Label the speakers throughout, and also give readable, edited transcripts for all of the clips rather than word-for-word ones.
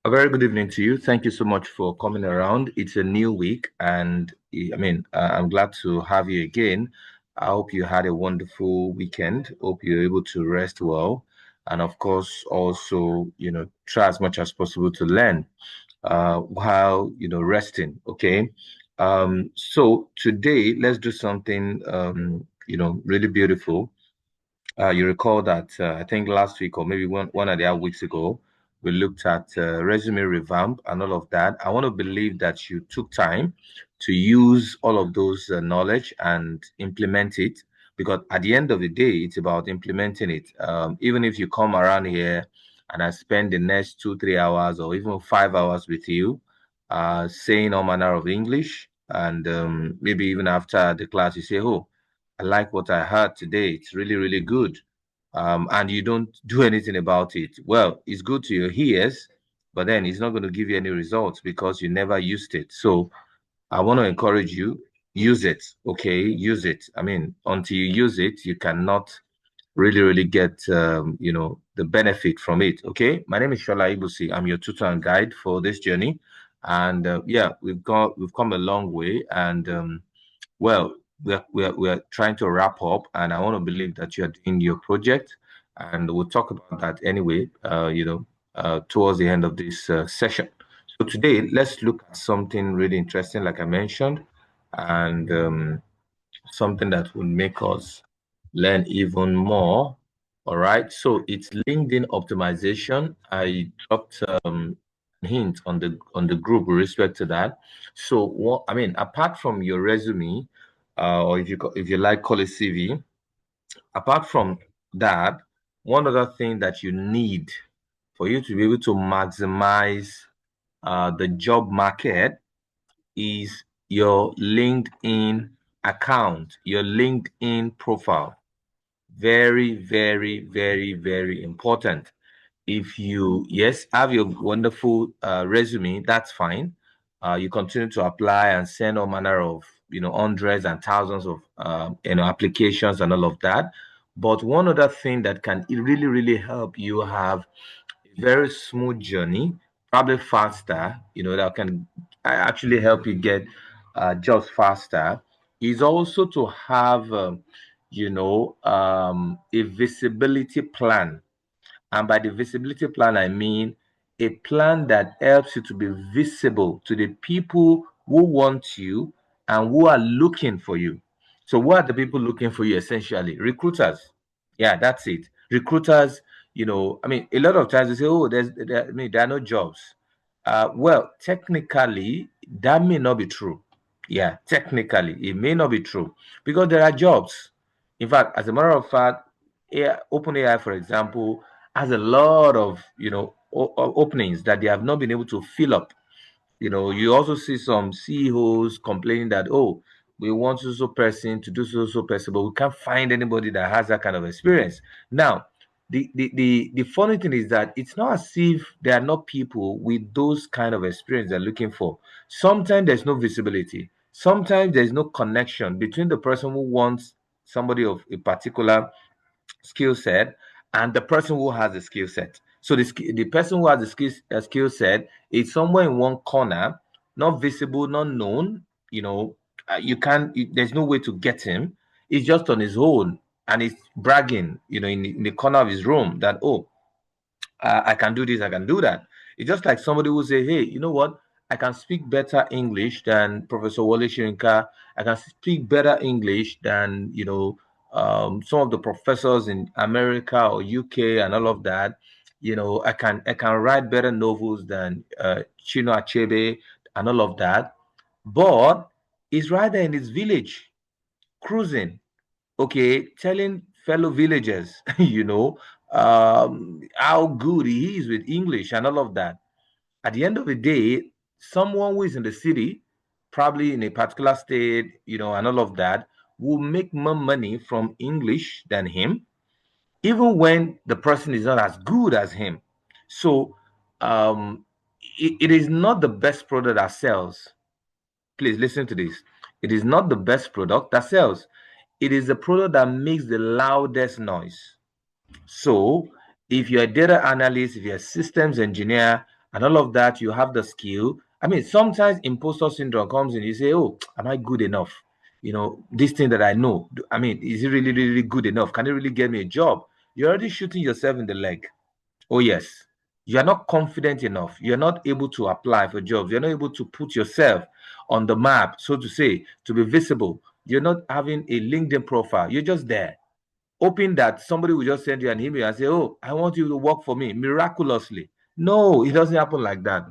Speaker 1: A very good evening to you. Thank you so much for coming around. It's a new week, and I'm glad to have you again. I hope you had a wonderful weekend. Hope you're able to rest well, and of course, also, try as much as possible to learn while resting. Okay. So today, let's do something really beautiful. You recall that I think last week or maybe one of the other weeks ago, we looked at resume revamp and all of that. I want to believe that you took time to use all of those knowledge and implement it, because at the end of the day, it's about implementing it. Even if you come around here and I spend the next 2, 3 hours or even 5 hours with you, saying all manner of English, and maybe even after the class, you say, "Oh, I like what I heard today. It's really, really good." And you don't do anything about it. Well, it's good to your ears, but then it's not going to give you any results because you never used it. So I want to encourage you, use it. Okay, use it. I mean, until you use it, you cannot really, really get the benefit from it. Okay. My name is Shola Ibusi. I'm your tutor and guide for this journey. And yeah, we've come a long way. And well, we're trying to wrap up, and I want to believe that you are doing your project, and we'll talk about that anyway, towards the end of this session. So today, let's look at something really interesting, like I mentioned, and something that will make us learn even more. All right. So it's LinkedIn optimization. I dropped a hint on the group with respect to that. So what I mean, apart from your resume, or if you like, call it CV. Apart from that, one other thing that you need for you to be able to maximize the job market is your LinkedIn account, your LinkedIn profile. Very, very, very, very important. If you, yes, have your wonderful resume, that's fine. You continue to apply and send all manner of, hundreds and thousands of, applications and all of that. But one other thing that can really, really help you have a very smooth journey, probably faster, that can actually help you get jobs faster, is also to have, a visibility plan. And by the visibility plan, I mean a plan that helps you to be visible to the people who want you and who are looking for you. So, what are the people looking for you essentially? Recruiters. Yeah, that's it. Recruiters, I mean, a lot of times they say, oh, there are no jobs. Well, technically, that may not be true. Yeah, technically, it may not be true because there are jobs. In fact, as a matter of fact, OpenAI, for example, has a lot of openings that they have not been able to fill up. You also see some CEOs complaining that, oh, we want so person to do so person, but we can't find anybody that has that kind of experience. Now, the funny thing is that it's not as if there are not people with those kind of experience they're looking for. Sometimes there's no visibility. Sometimes there's no connection between the person who wants somebody of a particular skill set and the person who has the skill set. So the person who has the skill set is somewhere in one corner, not visible, not known. You can't. There's no way to get him. He's just on his own, and he's bragging. In the corner of his room that, oh, I can do this, I can do that. It's just like somebody who say, hey, you know what? I can speak better English than Professor Wale Shirinka. I can speak better English than, some of the professors in America or UK and all of that. I can write better novels than Chino Achebe and all of that. But he's right there in his village, cruising, okay, telling fellow villagers, how good he is with English and all of that. At the end of the day, someone who is in the city, probably in a particular state, and all of that, will make more money from English than him, even when the person is not as good as him. So, it is not the best product that sells. Please listen to this. It is not the best product that sells. It is the product that makes the loudest noise. So if you're a data analyst, if you're a systems engineer, and all of that, you have the skill. I mean, sometimes imposter syndrome comes in. You say, oh, am I good enough? This thing that I know, I mean, is it really, really good enough? Can it really get me a job? You're already shooting yourself in the leg. Oh, yes. You're not confident enough. You're not able to apply for jobs. You're not able to put yourself on the map, so to say, to be visible. You're not having a LinkedIn profile. You're just there, hoping that somebody will just send you an email and say, oh, I want you to work for me miraculously. No, it doesn't happen like that.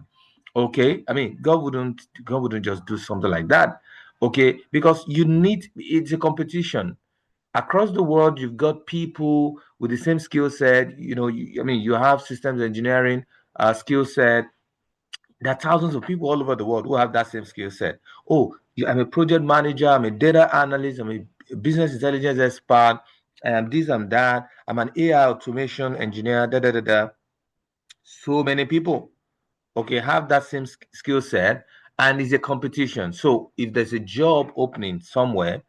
Speaker 1: Okay. I mean, God wouldn't just do something like that. Okay, because it's a competition across the world. You've got people with the same skill set. I mean, you have systems engineering skill set. There are thousands of people all over the world who have that same skill set. Oh, I'm a project manager, I'm a data analyst, I'm a business intelligence expert, I am this, I'm that, I'm an AI automation engineer, da da da da. So many people, okay, have that same skill set, and it's a competition. So if there's a job opening somewhere,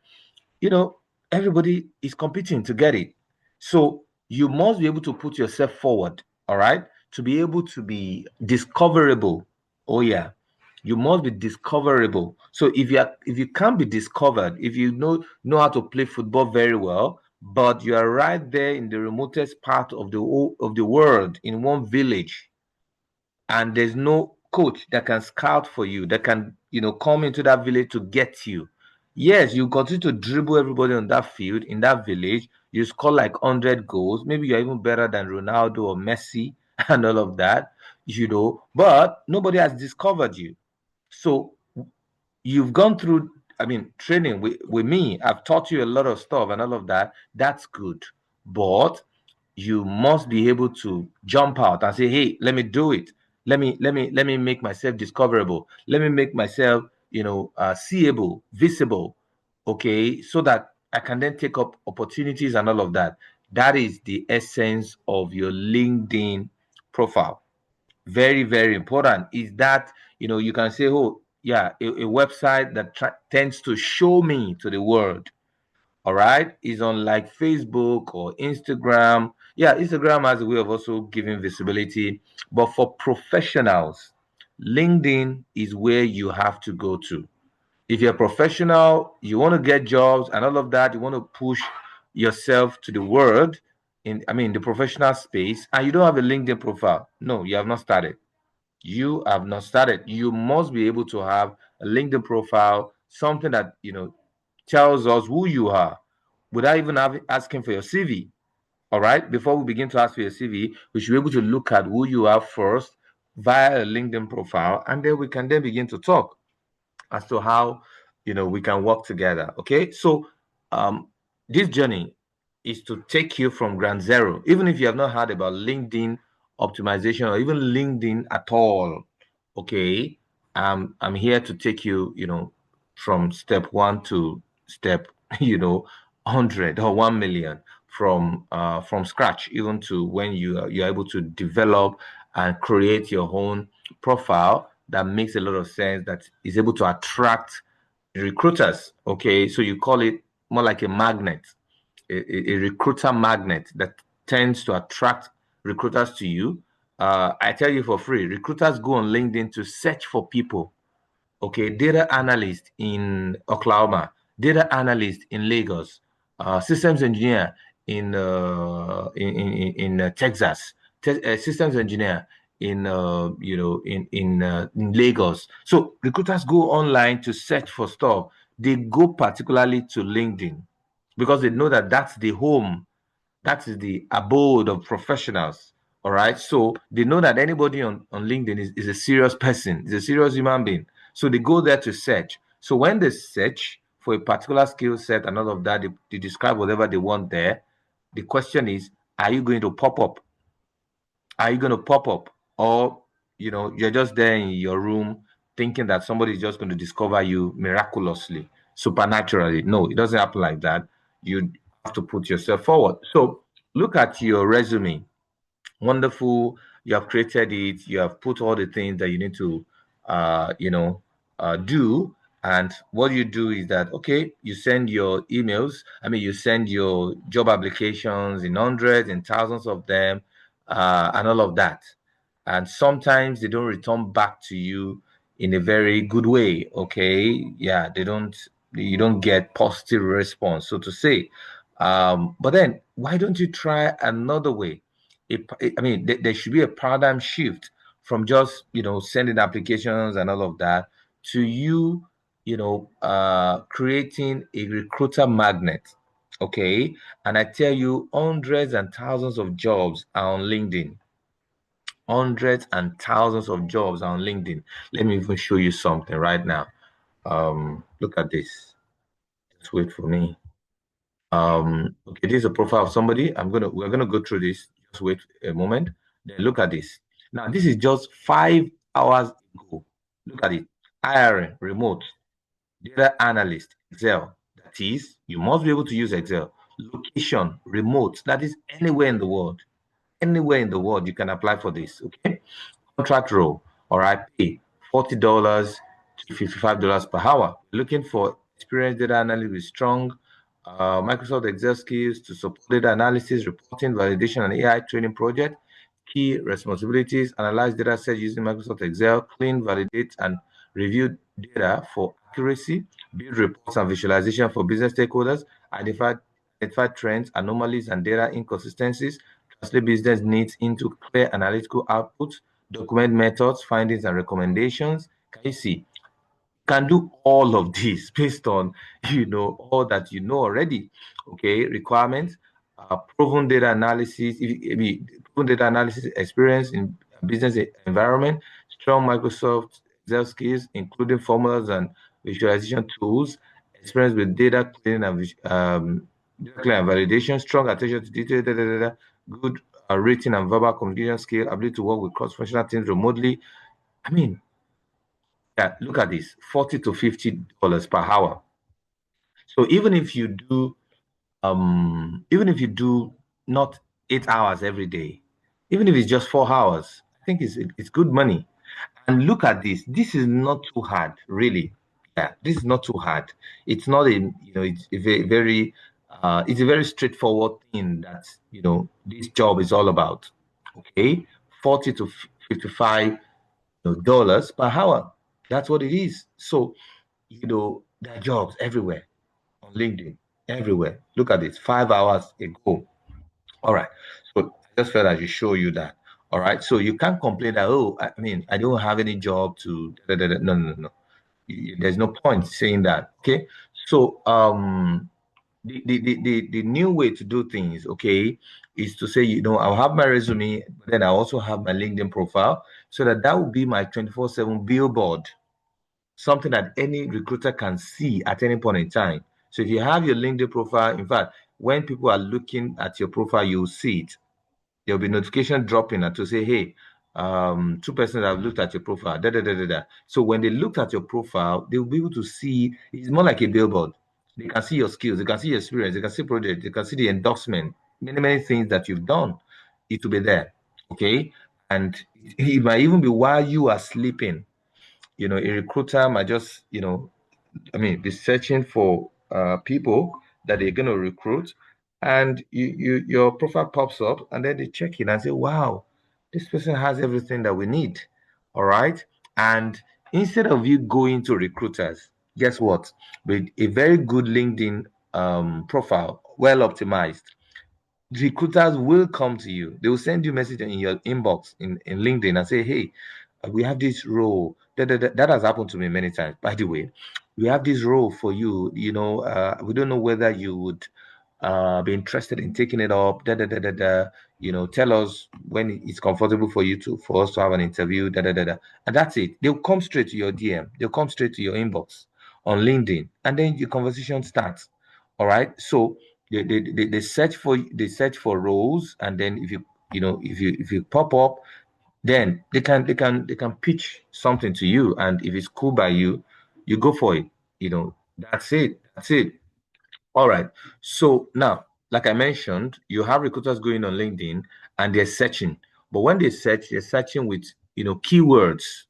Speaker 1: you know, everybody is competing to get it. So you must be able to put yourself forward, all right, to be able to be discoverable. Oh yeah, you must be discoverable. So if you can't be discovered, if you know how to play football very well, but you are right there in the remotest part of the world in one village, and there's no coach that can scout for you, that can, come into that village to get you. Yes, you continue to dribble everybody on that field, in that village. You score like 100 goals. Maybe you're even better than Ronaldo or Messi and all of that, but nobody has discovered you. So you've gone through, I mean, training with me. I've taught you a lot of stuff and all of that. That's good. But you must be able to jump out and say, hey, let me do it. Let me make myself discoverable. Let me make myself, seeable, visible. Okay, so that I can then take up opportunities and all of that. That is the essence of your LinkedIn profile. Very, very important is that, you can say, oh yeah, a website that tends to show me to the world, all right, is on like Facebook or Instagram. Yeah, Instagram has a way of also giving visibility, but for professionals, LinkedIn is where you have to go to. If you're a professional, you want to get jobs and all of that, you want to push yourself to the world, the professional space, and you don't have a LinkedIn profile, no, you have not started. You have not started. You must be able to have a LinkedIn profile, something that, tells us who you are without even asking for your CV. All right. Before we begin to ask for your CV, we should be able to look at who you are first via a LinkedIn profile, and then we can then begin to talk as to how, we can work together. Okay. So um this journey is to take you from ground zero. Even if you have not heard about LinkedIn optimization or even LinkedIn at all, okay, I'm here to take you, from step one to step, 100 or 1 million, from scratch, even to when you're able to develop and create your own profile that makes a lot of sense, that is able to attract recruiters. Okay, so you call it more like a magnet, a recruiter magnet that tends to attract recruiters to you. I tell you for free, recruiters go on LinkedIn to search for people. Okay, data analyst in Oklahoma, data analyst in Lagos, systems engineer in Texas, systems engineer in Lagos. So recruiters go online to search for stuff. They go particularly to LinkedIn because they know that that's the home, that is the abode of professionals. All right. So they know that anybody on LinkedIn is a serious person, is a serious human being. So they go there to search. So when they search for a particular skill set and all of that, they describe whatever they want there. The question is, are you going to pop up? Are you going to pop up? Or, you're just there in your room thinking that somebody is just going to discover you miraculously, supernaturally. No, it doesn't happen like that. You have to put yourself forward. So look at your resume. Wonderful. You have created it. You have put all the things that you need to, do. And what you do is that, okay, you send your emails. You send your job applications in hundreds and thousands of them, and all of that. and sometimes they don't return back to you in a very good way. Okay, yeah, you don't get positive response, so to say. But then why don't you try another way? I mean, there should be a paradigm shift from just, sending applications and all of that to you, creating a recruiter magnet. Okay, and I tell you, hundreds and thousands of jobs are on LinkedIn. Hundreds and thousands of jobs are on LinkedIn. Let me even show you something right now. Look at this. Just wait for me. Okay, this is a profile of somebody. We're gonna go through this. Just wait a moment. Then look at this. Now, this is just 5 hours ago. Look at it. Hiring, remote, data analyst, Excel. That is, you must be able to use Excel. Location, remote. That is anywhere in the world. Anywhere in the world, you can apply for this. Okay. Contract role, all right, pay $40 to $55 per hour. Looking for experienced data analyst with strong Microsoft Excel skills to support data analysis, reporting, validation, and AI training project. Key responsibilities: analyze data sets using Microsoft Excel, clean, validate, and review data for accuracy, build reports and visualization for business stakeholders, identify trends, anomalies, and data inconsistencies, translate business needs into clear analytical outputs, document methods, findings, and recommendations. Can you see? Can do all of this based on all that you know already. Okay, requirements: proven data analysis, proven data analysis experience in business environment, strong Microsoft Excel skills, including formulas and visualization tools, experience with data cleaning and data cleaning and validation, strong attention to detail, good written and verbal communication skill, ability to work with cross-functional teams remotely. I mean, yeah, look at this, $40 to $50 per hour. So even if you do not 8 hours every day, even if it's just 4 hours, I think it's good money. And look at this. This is not too hard, really. Yeah, this is not too hard. It's not it's a it's a very straightforward thing that this job is all about. Okay, 40 to 55 dollars per hour. That's what it is. So, there are jobs everywhere on LinkedIn, everywhere. Look at this, 5 hours ago. All right. So I just felt I should show you that. All right. So you can't complain that, oh, I mean, I don't have any job to. No, no, no. There's no point saying that. Okay. So the new way to do things, okay, is to say, I'll have my resume, but then I also have my LinkedIn profile, so that will be my 24/7 billboard, something that any recruiter can see at any point in time. So if you have your LinkedIn profile, in fact, when people are looking at your profile, you'll see it. There'll be notification dropping to say, hey, two persons have looked at your profile. Da, da, da, da, da. So when they looked at your profile, they'll be able to see, it's more like a billboard. They can see your skills, they can see your experience, they can see projects, they can see the endorsement, many, many things that you've done. It will be there. Okay. And it might even be while you are sleeping. A recruiter might just, be searching for people that they're going to recruit, and your profile pops up, and then they check it and say, wow, this person has everything that we need. All right. And instead of you going to recruiters, guess what? With a very good LinkedIn profile, well optimized, recruiters will come to you. They will send you a message in your inbox in LinkedIn and say, hey, we have this role. That has happened to me many times, by the way. We have this role for you. We don't know whether you would be interested in taking it up. Tell us when it's comfortable for us to have an interview. And that's it. They'll come straight to your DM. They'll come straight to your inbox on LinkedIn, and then your conversation starts. All right. So they search for roles, and then if you pop up, then they can pitch something to you, and if it's cool by you, you go for it. That's it. All right. So now, like I mentioned, you have recruiters going on LinkedIn, and they're searching. But when they search, they're searching with keywords.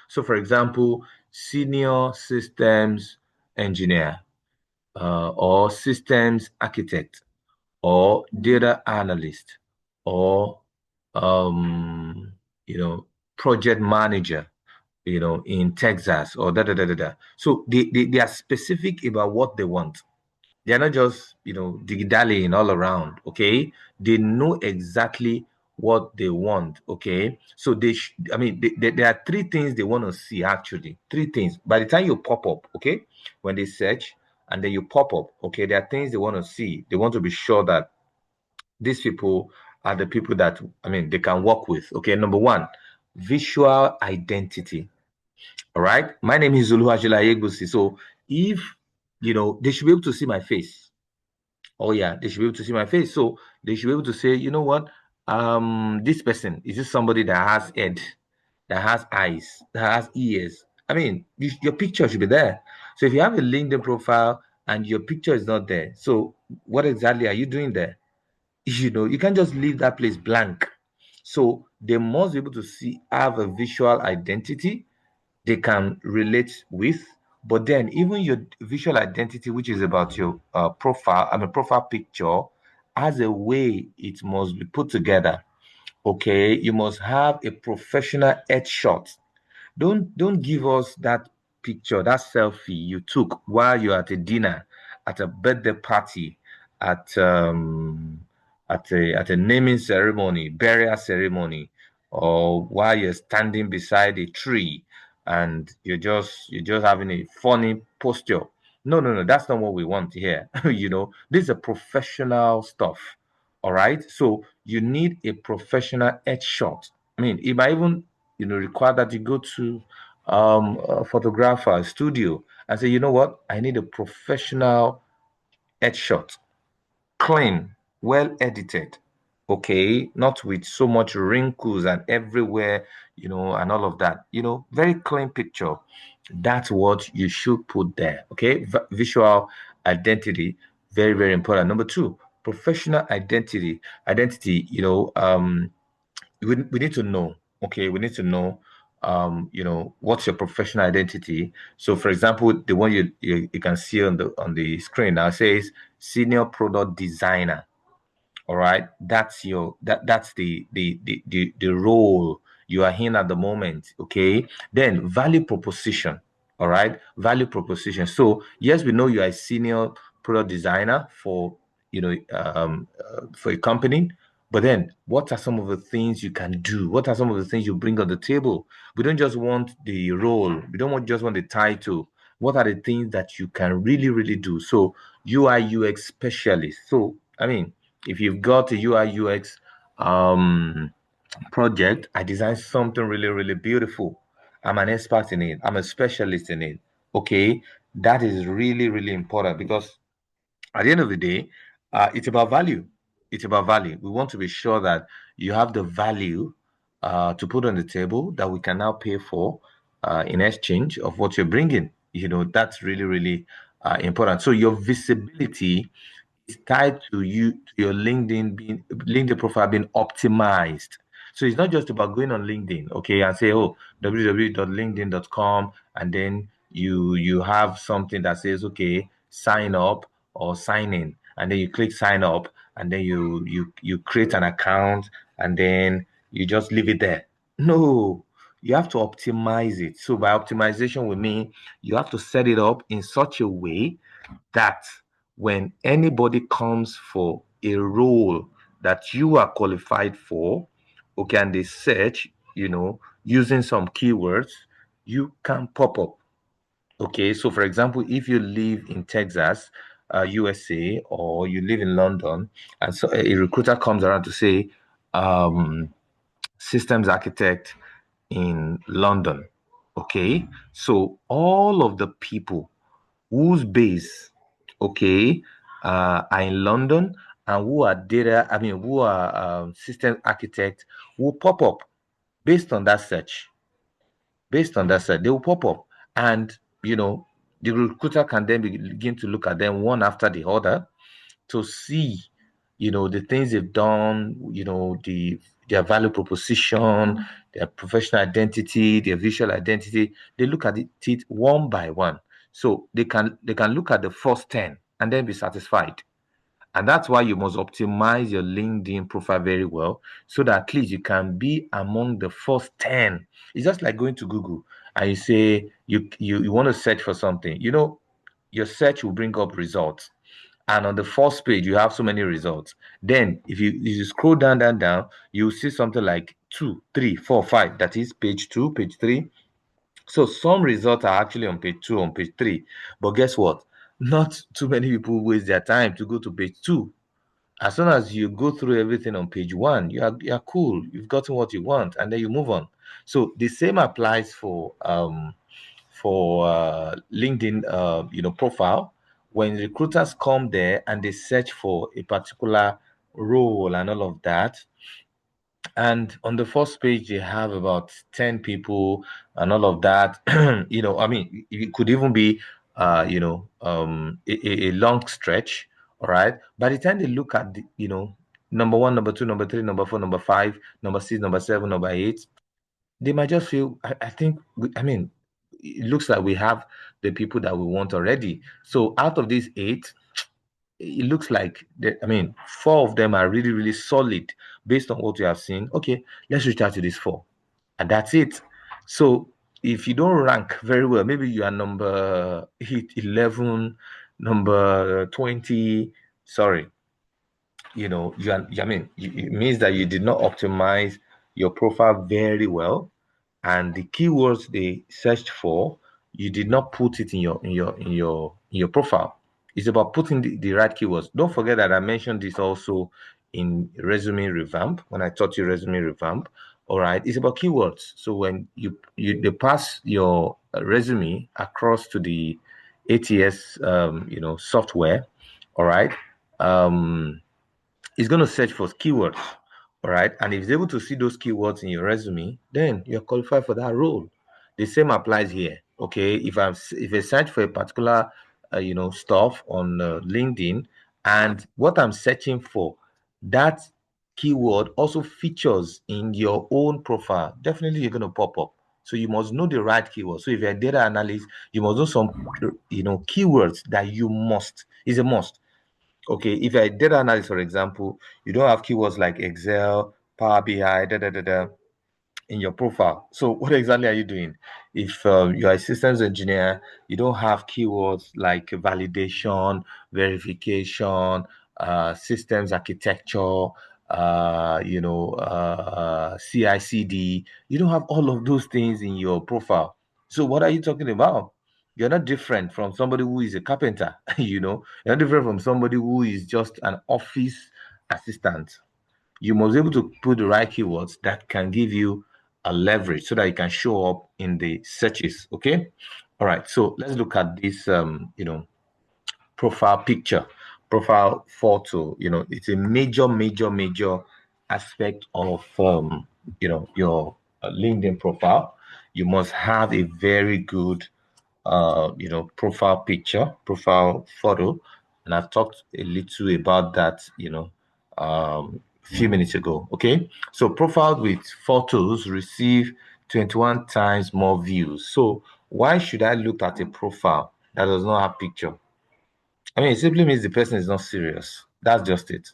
Speaker 1: So for example, senior systems engineer, or systems architect, or data analyst, or um, you know, project manager, in Texas or da da da da da. So they are specific about what they want. They're not just, dilly-dallying all around, okay? They know exactly what they want, okay? So there are three things they want to see, actually. Three things. By the time you pop up, okay? When they search and then you pop up, okay? There are things they want to see. They want to be sure that these people are the people that, they can work with, okay? Number one, visual identity. All right. My name is Zulu Ajila Yegusi. So if, they should be able to see my face. Oh yeah, they should be able to see my face. So they should be able to say, you know what? This person is just somebody that has head, that has eyes, that has ears. Your picture should be there. So if you have a LinkedIn profile and your picture is not there, so what exactly are you doing there? You can't just leave that place blank. So they must be able to have a visual identity they can relate with. But then even your visual identity, which is about your profile picture, as a way it must be put together. Okay, you must have a professional headshot. Don't give us that picture, that selfie you took while you're at a dinner, at a birthday party, at at a naming ceremony, burial ceremony, or while you're standing beside a tree and you're just having a funny posture. No, no, no, that's not what we want here. This is a professional stuff. All right. So you need a professional headshot. It might even require that you go to a photographer studio and say, you know what, I need a professional headshot, clean, well edited, okay, not with so much wrinkles and everywhere, and all of that, very clean picture. That's what you should put there, okay? Visual identity, very, very important. Number two, professional identity, we need to know, okay, we need to know, what's your professional identity. So for example, the one you can see on the screen now says senior product designer. All right, that's the role you are in at the moment. Okay, then value proposition. All right, value proposition. So yes, we know you are a senior product designer for a company, but then what are some of the things you can do? What are some of the things you bring on the table? We don't just want the role. We don't just want the title. What are the things that you can really, really do? So UI UX specialist. So if you've got a UI UX project, I designed something really, really beautiful. I'm an expert in it. I'm a specialist in it. Okay, that is really, really important because at the end of the day, it's about value. It's about value. We want to be sure that you have the value to put on the table that we can now pay for in exchange of what you're bringing. That's really, really important. So your visibility is tied to your LinkedIn profile being optimized. So it's not just about going on LinkedIn, okay, and say, oh, www.linkedin.com, and then you have something that says, okay, sign up or sign in, and then you click sign up, and then you create an account, and then you just leave it there. No, you have to optimize it. So by optimization, we mean you have to set it up in such a way that when anybody comes for a role that you are qualified for, okay, and they search, using some keywords, you can pop up. Okay, so for example, if you live in Texas, USA, or you live in London, and so a recruiter comes around to say, systems architect in London. Okay, so all of the people whose base, okay, are in London and who are system architects will pop up based on that search. Based on that search, they will pop up, and the recruiter can then begin to look at them one after the other to see, the things they've done, their value proposition, their professional identity, their visual identity. They look at it one by one. So they can look at the first 10 and then be satisfied. And that's why you must optimize your LinkedIn profile very well so that at least you can be among the first 10. It's just like going to Google and you say you want to search for something. Your search will bring up results. And on the first page, you have so many results. Then if you scroll down, down, down, you see something like 2, 3, 4, 5. That is page 2, page 3. So some results are actually on page 2, on page 3. But guess what? Not too many people waste their time to go to page 2. As soon as you go through everything on page 1, you're cool. You've gotten what you want, and then you move on. So the same applies for LinkedIn, profile. When recruiters come there and they search for a particular role and all of that, and on the first page they have about 10 people and all of that. I mean, it could even be a long stretch. All right, by the time they look at the number one, number two, number three, number four, number five, number six, number seven, number eight, they might just feel, I think I mean, it looks like we have the people that we want already. So out of these eight, it looks like I mean, four of them are really, really solid based on what we have seen. Okay, let's reach out to these four, and that's it. So if you don't rank very well, maybe you are number 11, number 20. Sorry, I mean, it means that you did not optimize your profile very well, and the keywords they searched for, you did not put it in your profile. It's about putting the right keywords. Don't forget that I mentioned this also in resume revamp when I taught you resume revamp. All right, it's about keywords. So when they pass your resume across to the ATS software, all right, it's going to search for keywords. All right. And if it's able to see those keywords in your resume, then you're qualified for that role. The same applies here. Okay. If I search for a particular stuff on LinkedIn, and what I'm searching for, that keyword also features in your own profile, definitely you're going to pop up. So you must know the right keyword. So if you're a data analyst, you must know some keywords that is a must. Okay, if you're a data analyst, for example, you don't have keywords like Excel, Power BI, in your profile. So what exactly are you doing? If you're a systems engineer, you don't have keywords like validation, verification, systems architecture, CI/CD. You don't have all of those things in your profile. So what are you talking about? You're not different from somebody who is a carpenter. You're not different from somebody who is just an office assistant. You must be able to put the right keywords that can give you a leverage so that you can show up in the searches. Okay. All right. So let's look at this, profile picture, profile photo. It's a major, major, major aspect of, your LinkedIn profile. You must have a very good profile picture, profile photo. And I've talked a little about that, a few minutes ago. Okay. So profiles with photos receive 21 times more views. So why should I look at a profile that does not have picture? I mean, it simply means the person is not serious. That's just it.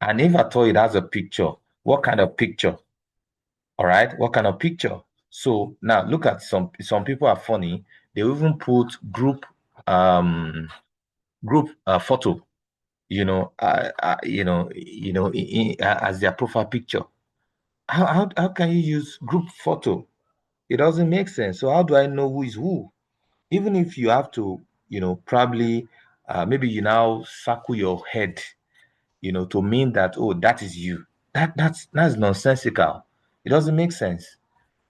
Speaker 1: And if at all it has a picture, what kind of picture? All right, what kind of picture? So now look at some people are funny. They even put group photo, as their profile picture. How can you use group photo? It doesn't make sense. So how do I know who is who? Even if you have to, probably maybe you now circle your head, to mean that, oh, that is you. That's nonsensical. It doesn't make sense.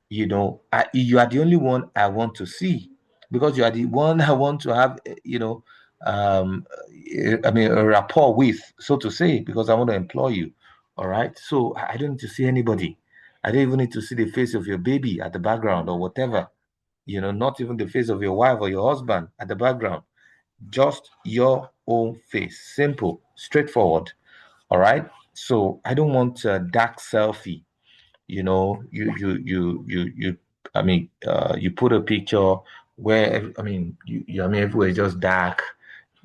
Speaker 1: You are the only one I want to see because you are the one I want to have, I mean, a rapport with, so to say, because I want to employ you. All right. So I don't need to see anybody. I don't even need to see the face of your baby at the background or whatever. Not even the face of your wife or your husband at the background. Just your own face. Simple, straightforward. All right. So I don't want a dark selfie. I mean, you put a picture where, I mean, everywhere is just dark.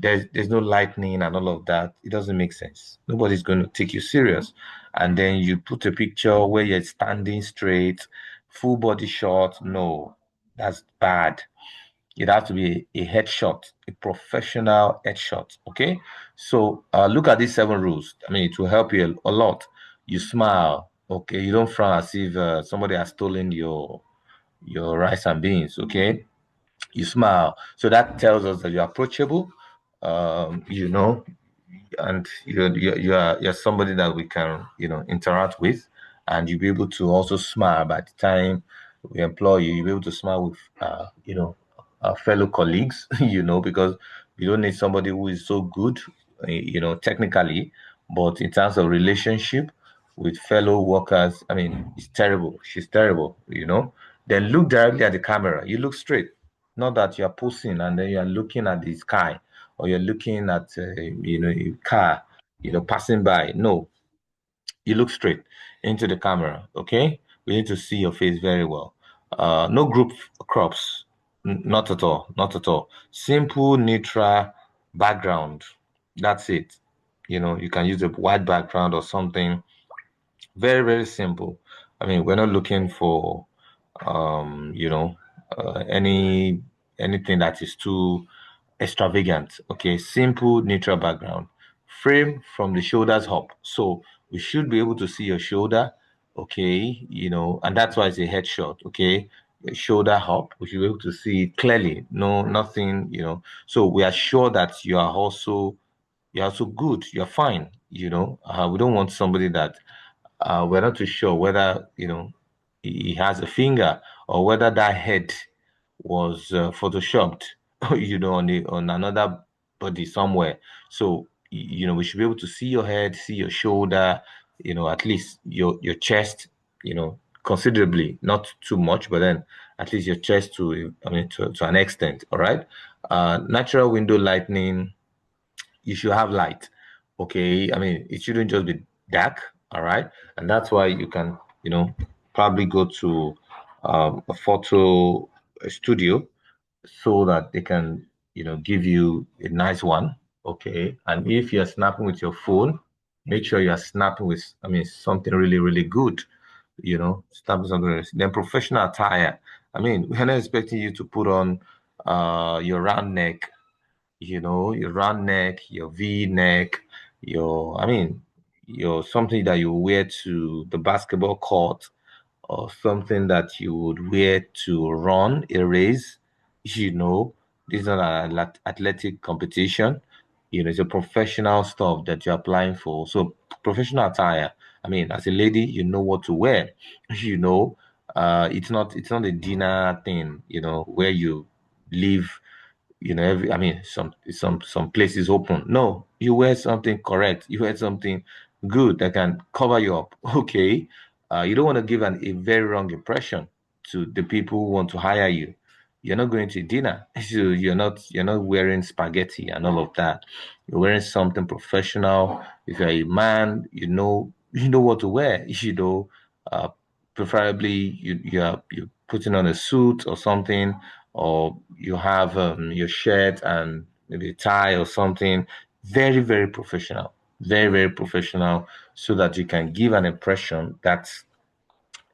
Speaker 1: there's no lightning and all of that. It doesn't make sense. Nobody's going to take you serious. And then you put a picture where you're standing straight, full body shot. No, that's bad. It has to be a headshot, a professional headshot. Okay. So look at these 7 rules. I mean, it will help you a lot. You smile. Okay. You don't frown as if somebody has stolen your rice and beans. Okay. You smile. So that tells us that you're approachable. You know, and you're somebody that we can interact with, and you'll be able to also smile by the time we employ you. You'll be able to smile with our fellow colleagues, because you don't need somebody who is so good, technically, but in terms of relationship with fellow workers, I mean, it's terrible. She's terrible. Then look directly at the camera. You look straight, not that you're posing and then you're looking at the sky, or you're looking at a car passing by. No, you look straight into the camera. Okay, we need to see your face very well. No group crops. Not at all, not at all. Simple neutral background, that's it. You can use a white background or something. Very, very simple. I mean, we're not looking for um you know anything that is too extravagant. Okay, simple neutral background. Frame from the shoulders up. So we should be able to see your shoulder. Okay, and that's why it's a headshot. Okay, shoulder up. We should be able to see it clearly. No, nothing. So we are sure that you're also good. You're fine. We don't want somebody that we're not too sure whether he has a finger, or whether that head was photoshopped, on another body somewhere. So we should be able to see your head, see your shoulder, at least your chest, considerably, not too much, but then at least your chest to an extent. All right. Natural window lighting, you should have light. Okay. I mean, it shouldn't just be dark. All right. And that's why you can, probably go to a photo studio so that they can, give you a nice one. Okay. And if you're snapping with your phone, make sure you're snapping with, I mean, something really, really good, snapping something. Then professional attire. I mean, we're not expecting you to put on your round neck, your round neck, your V neck, I mean, your something that you wear to the basketball court, or something that you would wear to run a race. You know, this is not an athletic competition. It's a professional stuff that you're applying for. So professional attire. I mean, as a lady, you know what to wear. You know, it's not a dinner thing. Where you leave every, I mean, some places open. No, you wear something correct. You wear something good that can cover you up. Okay. You don't want to give a very wrong impression to the people who want to hire you. You're not going to dinner. So you're not wearing spaghetti and all of that. You're wearing something professional. If you're a man, you know what to wear. Uh, preferably you're putting on a suit or something, or you have your shirt and maybe a tie or something. Very, very professional. Very, very professional, so that you can give an impression that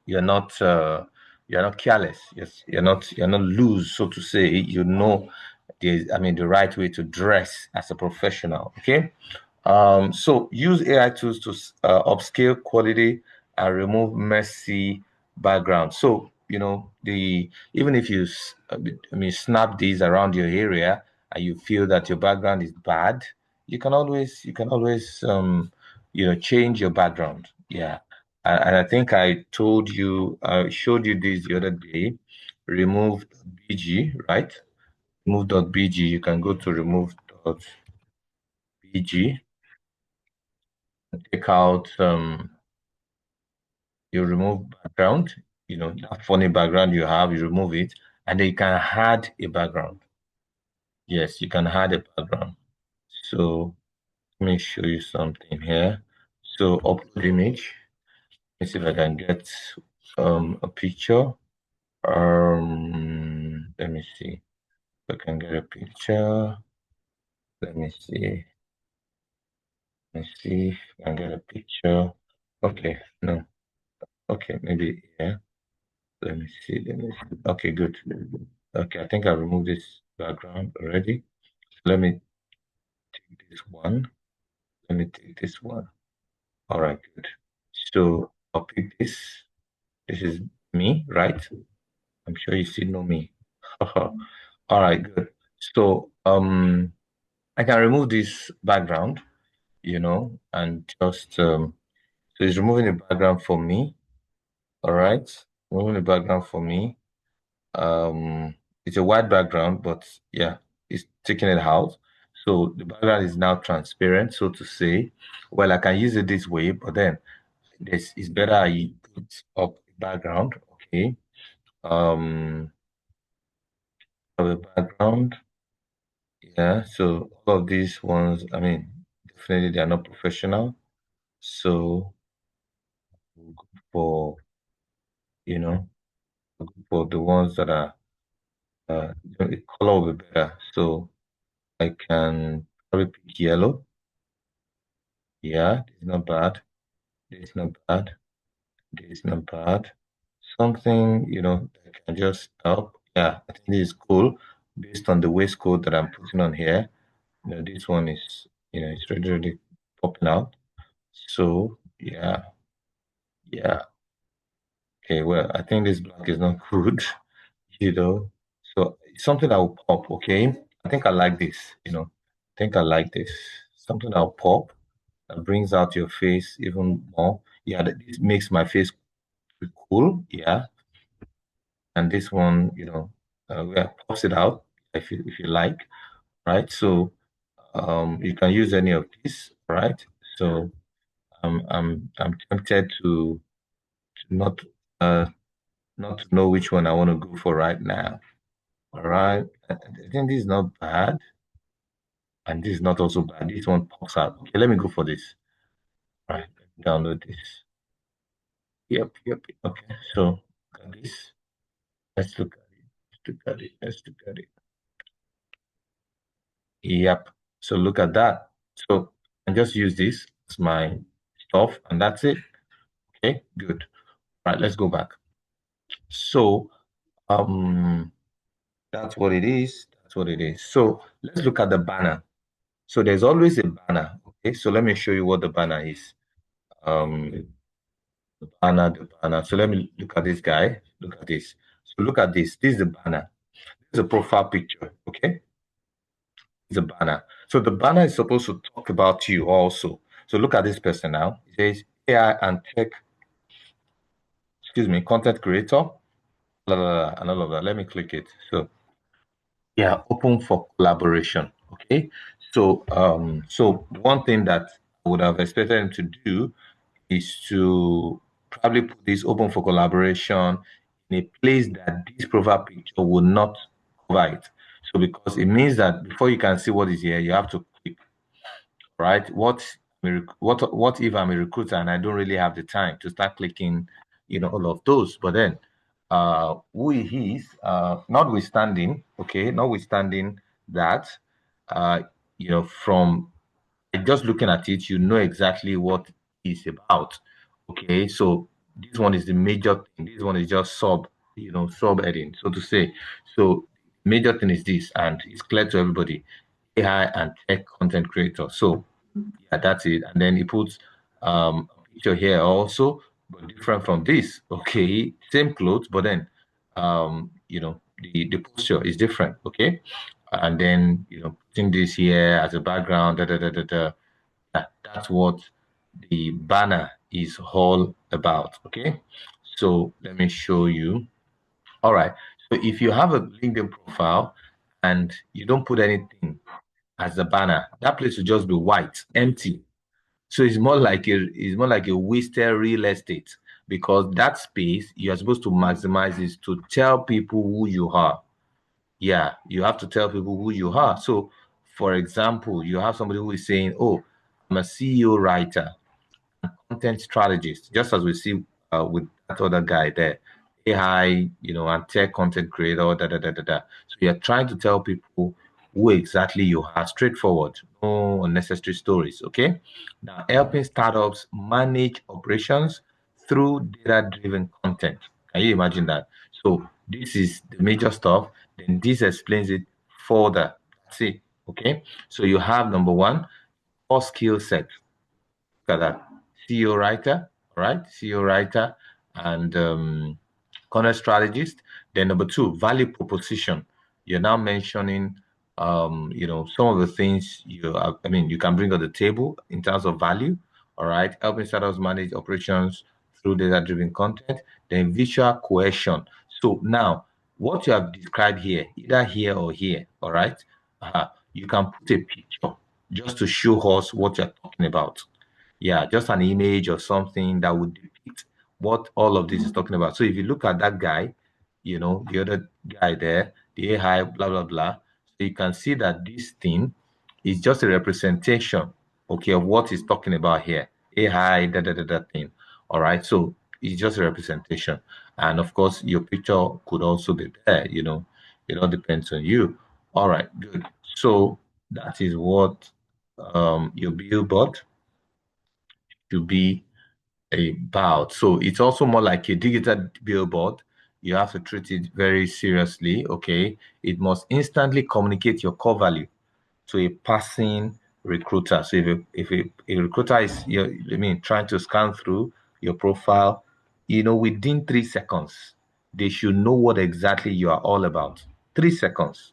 Speaker 1: you're not careless. Yes, you're not loose, so to say. The right way to dress as a professional. Okay. So use AI tools to upscale quality and remove messy background. So, the even if snap these around your area and you feel that your background is bad, you can always change your background. Yeah. And I think I showed you this the other day. Remove BG, right? Remove.bg. You can go to remove.bg, take out you remove background, that funny background you have, you remove it, and then you can add a background. Yes, you can add a background. So let me show you something here. So upload image. Let's see if I can get a picture. Let me see if I can get a picture. Let me see. Let me see if I can get a picture. Okay, no. Okay, maybe yeah. Let me see. Let me see. Okay, good. Okay, I think I removed this background already. Let me take this one. Let me take this one. All right, good. So I'll pick this. This is me, right? I'm sure you still know me. All right, good. So I can remove this background, and just so it's removing the background for me. All right, removing the background for me. Um, it's a white background, but yeah, it's taking it out. So the background is now transparent, so to say. Well, I can use it this way, but then this is better I put up the background. Okay. Um, of the background. Yeah. So all of these ones, I mean, definitely they are not professional. So we'll go for, you know, we'll go for the ones that are the color will be better. So I can probably pick yellow. Yeah, it's not bad. It's not bad. It's not bad. Something, that can just help. Yeah, I think this is cool based on the waistcoat that I'm putting on here. This one is, it's really, really popping out. So, yeah, yeah. Okay, well, I think this black is not good, you know. So it's something that will pop, okay? I think I like this, I think I like this. Something that will pop that brings out your face even more. Yeah, this makes my face cool. Yeah. And this one, yeah, pops it out if you like, right? So you can use any of these, right? So I'm tempted to not to know which one I want to go for right now. All right. I think this is not bad, and this is not also bad. This one pops out. Okay, let me go for this. All right, let me download this. Yep, yep. Okay, so got this. Let's look at it. Let's look at it. Let's look at it. Yep. So look at that. So I just use this as my stuff, and that's it. Okay, good. All right, let's go back. So that's what it is. That's what it is. So let's look at the banner. So there's always a banner. Okay, so let me show you what the banner is. Um, the banner. So let me look at this guy. Look at this. So look at this. This is the banner. This is a profile picture. Okay, it's a banner. So the banner is supposed to talk about you also. So look at this person now. It says AI and tech, excuse me, content creator, blah, blah, blah, and all of that. Let me click it. So yeah, open for collaboration. Okay. So one thing that I would have expected him to do is to probably put this open for collaboration in a place that this profile picture will not cover it. So because it means that before you can see what is here, you have to click, right? What if I'm a recruiter and I don't really have the time to start clicking, all of those? But then who he is, notwithstanding that, uh, from just looking at it, you know exactly what it's about. Okay, so this one is the major thing. This one is just subheading, so to say. So major thing is this, and it's clear to everybody: AI and tech content creator. So yeah, that's it. And then he puts a picture here also, but different from this. Okay, same clothes, but then the posture is different. Okay, and then putting this here as a background. Da, da, da, da, da. That's what the banner is all about. Okay, so let me show you. All right. So if you have a LinkedIn profile and you don't put anything as a banner, that place will just be white, empty. So it's more like a wasted real estate because that space you're supposed to maximize is to tell people who you are. Yeah, you have to tell people who you are. So, for example, you have somebody who is saying, "Oh, I'm a CEO writer, content strategist," just as we see with that other guy there, AI, and tech content creator, da da da da da. So you're trying to tell people who exactly you are. Straightforward, no unnecessary stories. Okay. Now, helping startups manage operations through data-driven content. Can you imagine that? So this is the major stuff. Then this explains it further. See, okay. So you have number one, core skill set. Look at that. CEO writer, all right? CEO writer and content strategist. Then number two, value proposition. You're now mentioning, some of the things you can bring on the table in terms of value. All right, helping startups manage operations through data-driven content. Then visual cohesion. So now, what you have described here, either here or here, all right, you can put a picture just to show us what you're talking about. Yeah, just an image or something that would depict what all of this is talking about. So if you look at that guy, the other guy there, the AI, blah, blah, blah, so you can see that this thing is just a representation, okay, of what he's talking about here. AI, that thing. All right. So it's just a representation. And of course, your picture could also be there, it all depends on you. All right, good. So that is what your billboard to be about. So it's also more like a digital billboard. You have to treat it very seriously. Okay. It must instantly communicate your core value to a passing recruiter. So if a recruiter is trying to scan through your profile, within 3 seconds, they should know what exactly you are all about. 3 seconds,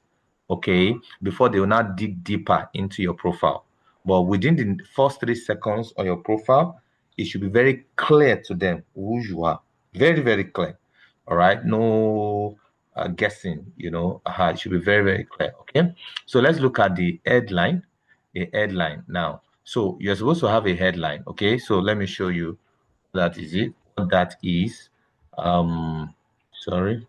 Speaker 1: okay, before they will not dig deeper into your profile. But within the first 3 seconds on your profile, it should be very clear to them who you are. Very, very clear. All right. No guessing, it should be very, very clear. Okay. So let's look at the headline. The headline now. So you're supposed to have a headline. Okay. So let me show you that is it. What that is. Sorry.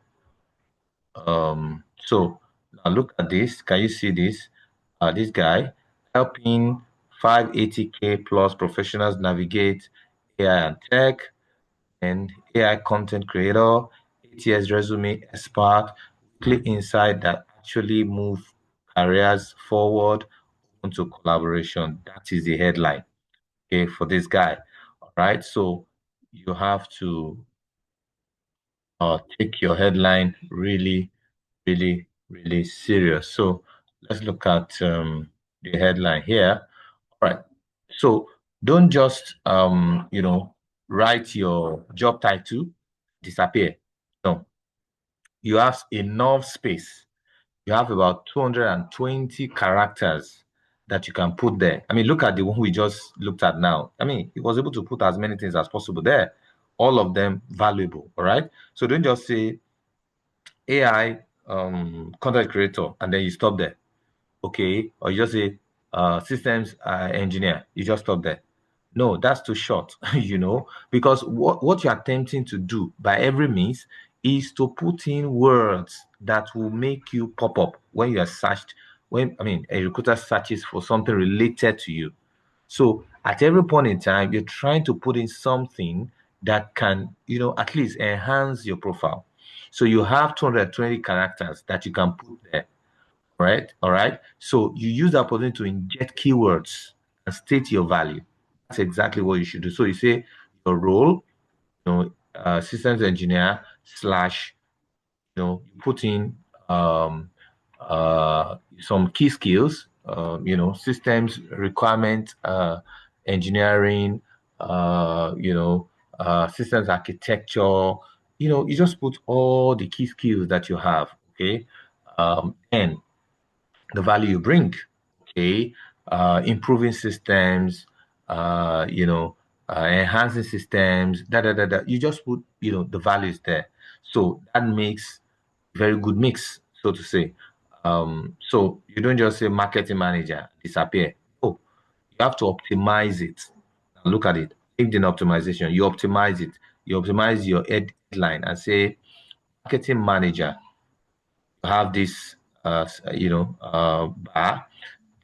Speaker 1: So now look at this. Can you see this? This guy helping 580K plus professionals navigate AI and tech and AI content creator, ATS resume expert, weekly insight that actually move careers forward into collaboration. That is the headline, okay, for this guy. All right. So you have to take your headline really, really, really serious. So let's look at the headline here. All right. So don't just write your job title, disappear. No, you have enough space. You have about 220 characters that you can put there. I mean, look at the one we just looked at now. I mean, he was able to put as many things as possible there, all of them valuable. All right. So don't just say AI content creator and then you stop there. Okay. Or you just say systems engineer. You just stop there. No, that's too short, because what you're attempting to do by every means is to put in words that will make you pop up when you are searched, a recruiter searches for something related to you. So at every point in time, you're trying to put in something that can, at least enhance your profile. So you have 220 characters that you can put there. Right? All right. So you use that opportunity to inject keywords and state your value. That's exactly what you should do. So you say your role, systems engineer slash, you put in some key skills, systems requirement, engineering, systems architecture. You just put all the key skills that you have. Okay. And the value you bring, okay, improving systems, enhancing systems, You just put, the values there. So that makes very good mix, so to say. So you don't just say marketing manager, disappear. Oh, you have to optimize it. Now look at it. LinkedIn optimization, you optimize it. You optimize your headline and say marketing manager have this bar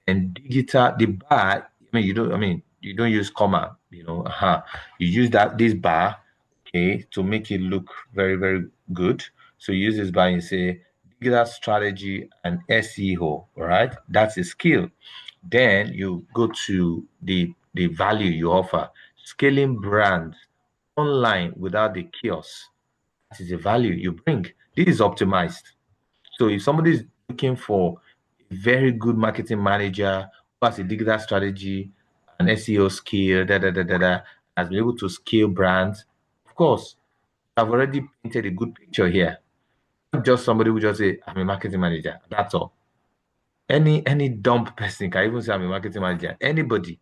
Speaker 1: and digital the bar. You don't use comma, you use this bar, okay, to make it look very, very good. So you use this bar and say digital strategy, and SEO, right? That's a skill. Then you go to the value you offer, scaling brands online without the kiosks. That is the value you bring. This is optimized. So if somebody is looking for a very good marketing manager who has a digital strategy, an SEO skill, has been able to scale brands, of course, I've already painted a good picture here. Not just somebody who just say, I'm a marketing manager. That's all. Any dumb person can even say I'm a marketing manager. Anybody.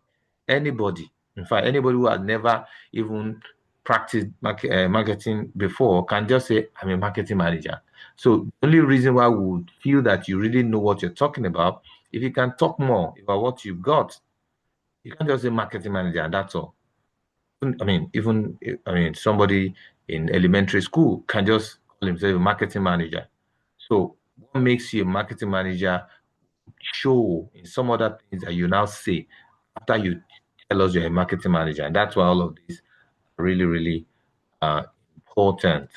Speaker 1: In fact, anybody who has never even practiced marketing before can just say I'm a marketing manager. So the only reason why we would feel that you really know what you're talking about, if you can talk more about what you've got, you can't just say marketing manager and that's all. Even somebody in elementary school can just call himself a marketing manager. So what makes you a marketing manager show in some other things that you now say after you tell us you're a marketing manager. And that's why all of these are really, really important.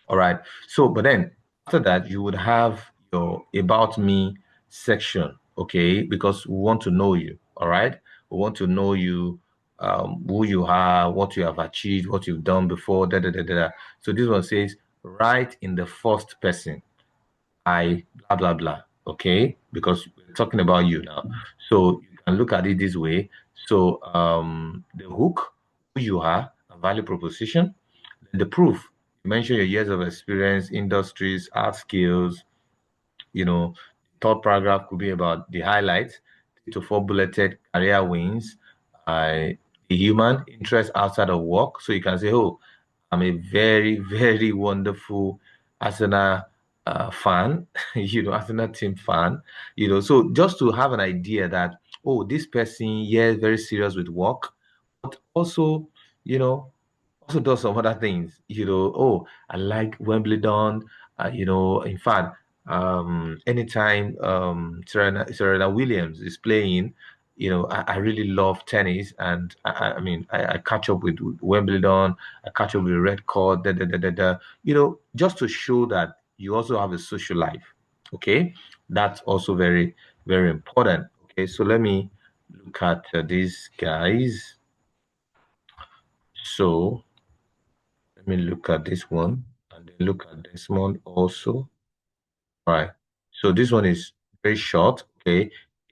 Speaker 1: All right. So, but then after that, you would have your about me section, okay? Because we want to know you. All right. We want to know you, who you are, what you have achieved, what you've done before, da. So this one says, write in the first person. I blah blah blah. Okay, because we're talking about you now. So you can look at it this way. So the hook, who you are, a value proposition, the proof. You mention your years of experience, industries, art skills, third paragraph could be about the highlights, 3 to 4 bulleted career wins, the human interest outside of work. So you can say, oh, I'm a very, very wonderful Arsenal fan, Arsenal team fan, so just to have an idea that, oh, this person, yeah, very serious with work, but also, you know, also does some other things. Oh, I like Wimbledon. In fact, anytime Serena Williams is playing, I really love tennis, and I catch up with Wimbledon. I catch up with Red Court, just to show that you also have a social life. Okay, that's also very, very important. Okay, so let me look at these guys. So let me look at this one and then look at this one also. All right. So this one is very short. Okay.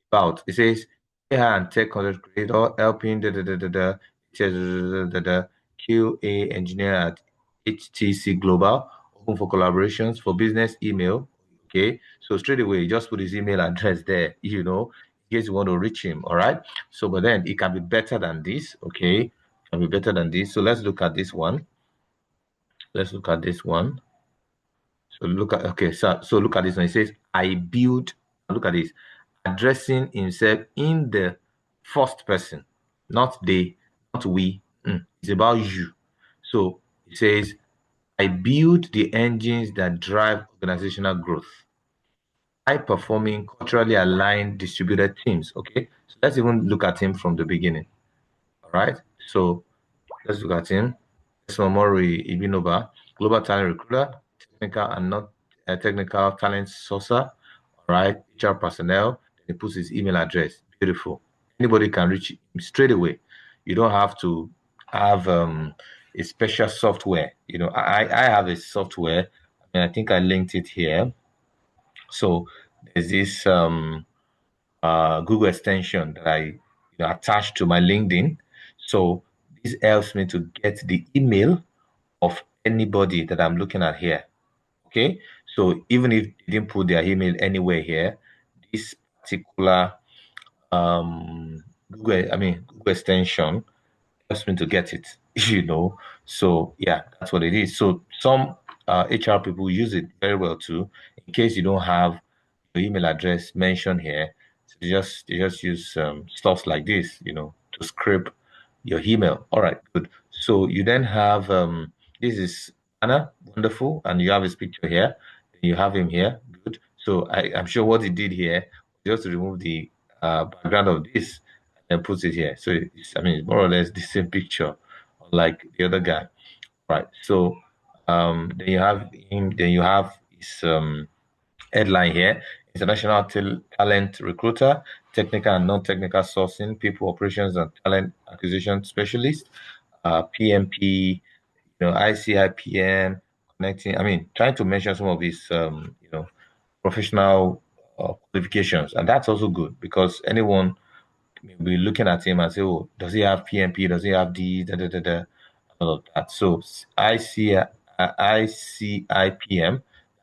Speaker 1: About it says AI and tech content creator helping it says QA engineer at HTC Global, open for collaborations for business email. Okay. So straight away, you just put his email address there, in case you want to reach him. All right. So, but then it can be better than this. Okay. It can be better than this. So let's look at this one. Let's look at this one. So look at so look at this one. It says, I build, look at this, addressing himself in the first person, not they, not we. It's about you. So it says, I build the engines that drive organizational growth. High performing, culturally aligned, distributed teams. Okay. So let's even look at him from the beginning. All right. So let's look at him. Somomori Ibinoba, global talent recruiter, technical and not technical talent sourcer. All right, HR personnel. Then he puts his email address. Beautiful. Anybody can reach him straight away. You don't have to have a special software. I have a software, and I think I linked it here. So there's this Google extension that I attached to my LinkedIn. So this helps me to get the email of anybody that I'm looking at here. Okay. So even if they didn't put their email anywhere here, this particular Google extension helps me to get it, So yeah, that's what it is. So some HR people use it very well too. In case you don't have your email address mentioned here, so they just use stuff like this, to scrape your email. All right, good. So you then have this is Anna, wonderful, and you have his picture here. You have him here, good. So I'm sure what he did here was just to remove the background of this and puts it here. So it's more or less the same picture, like the other guy, right? So then you have him. Then you have his Headline here: International Talent Recruiter, Technical and Non-Technical Sourcing, People Operations and Talent Acquisition Specialist, PMP, ICIPM, connecting. I mean, trying to mention some of these, professional qualifications, and that's also good because anyone will be looking at him and say, "Oh, does he have PMP? Does he have D? Da da da da." All of that. So ICIPM,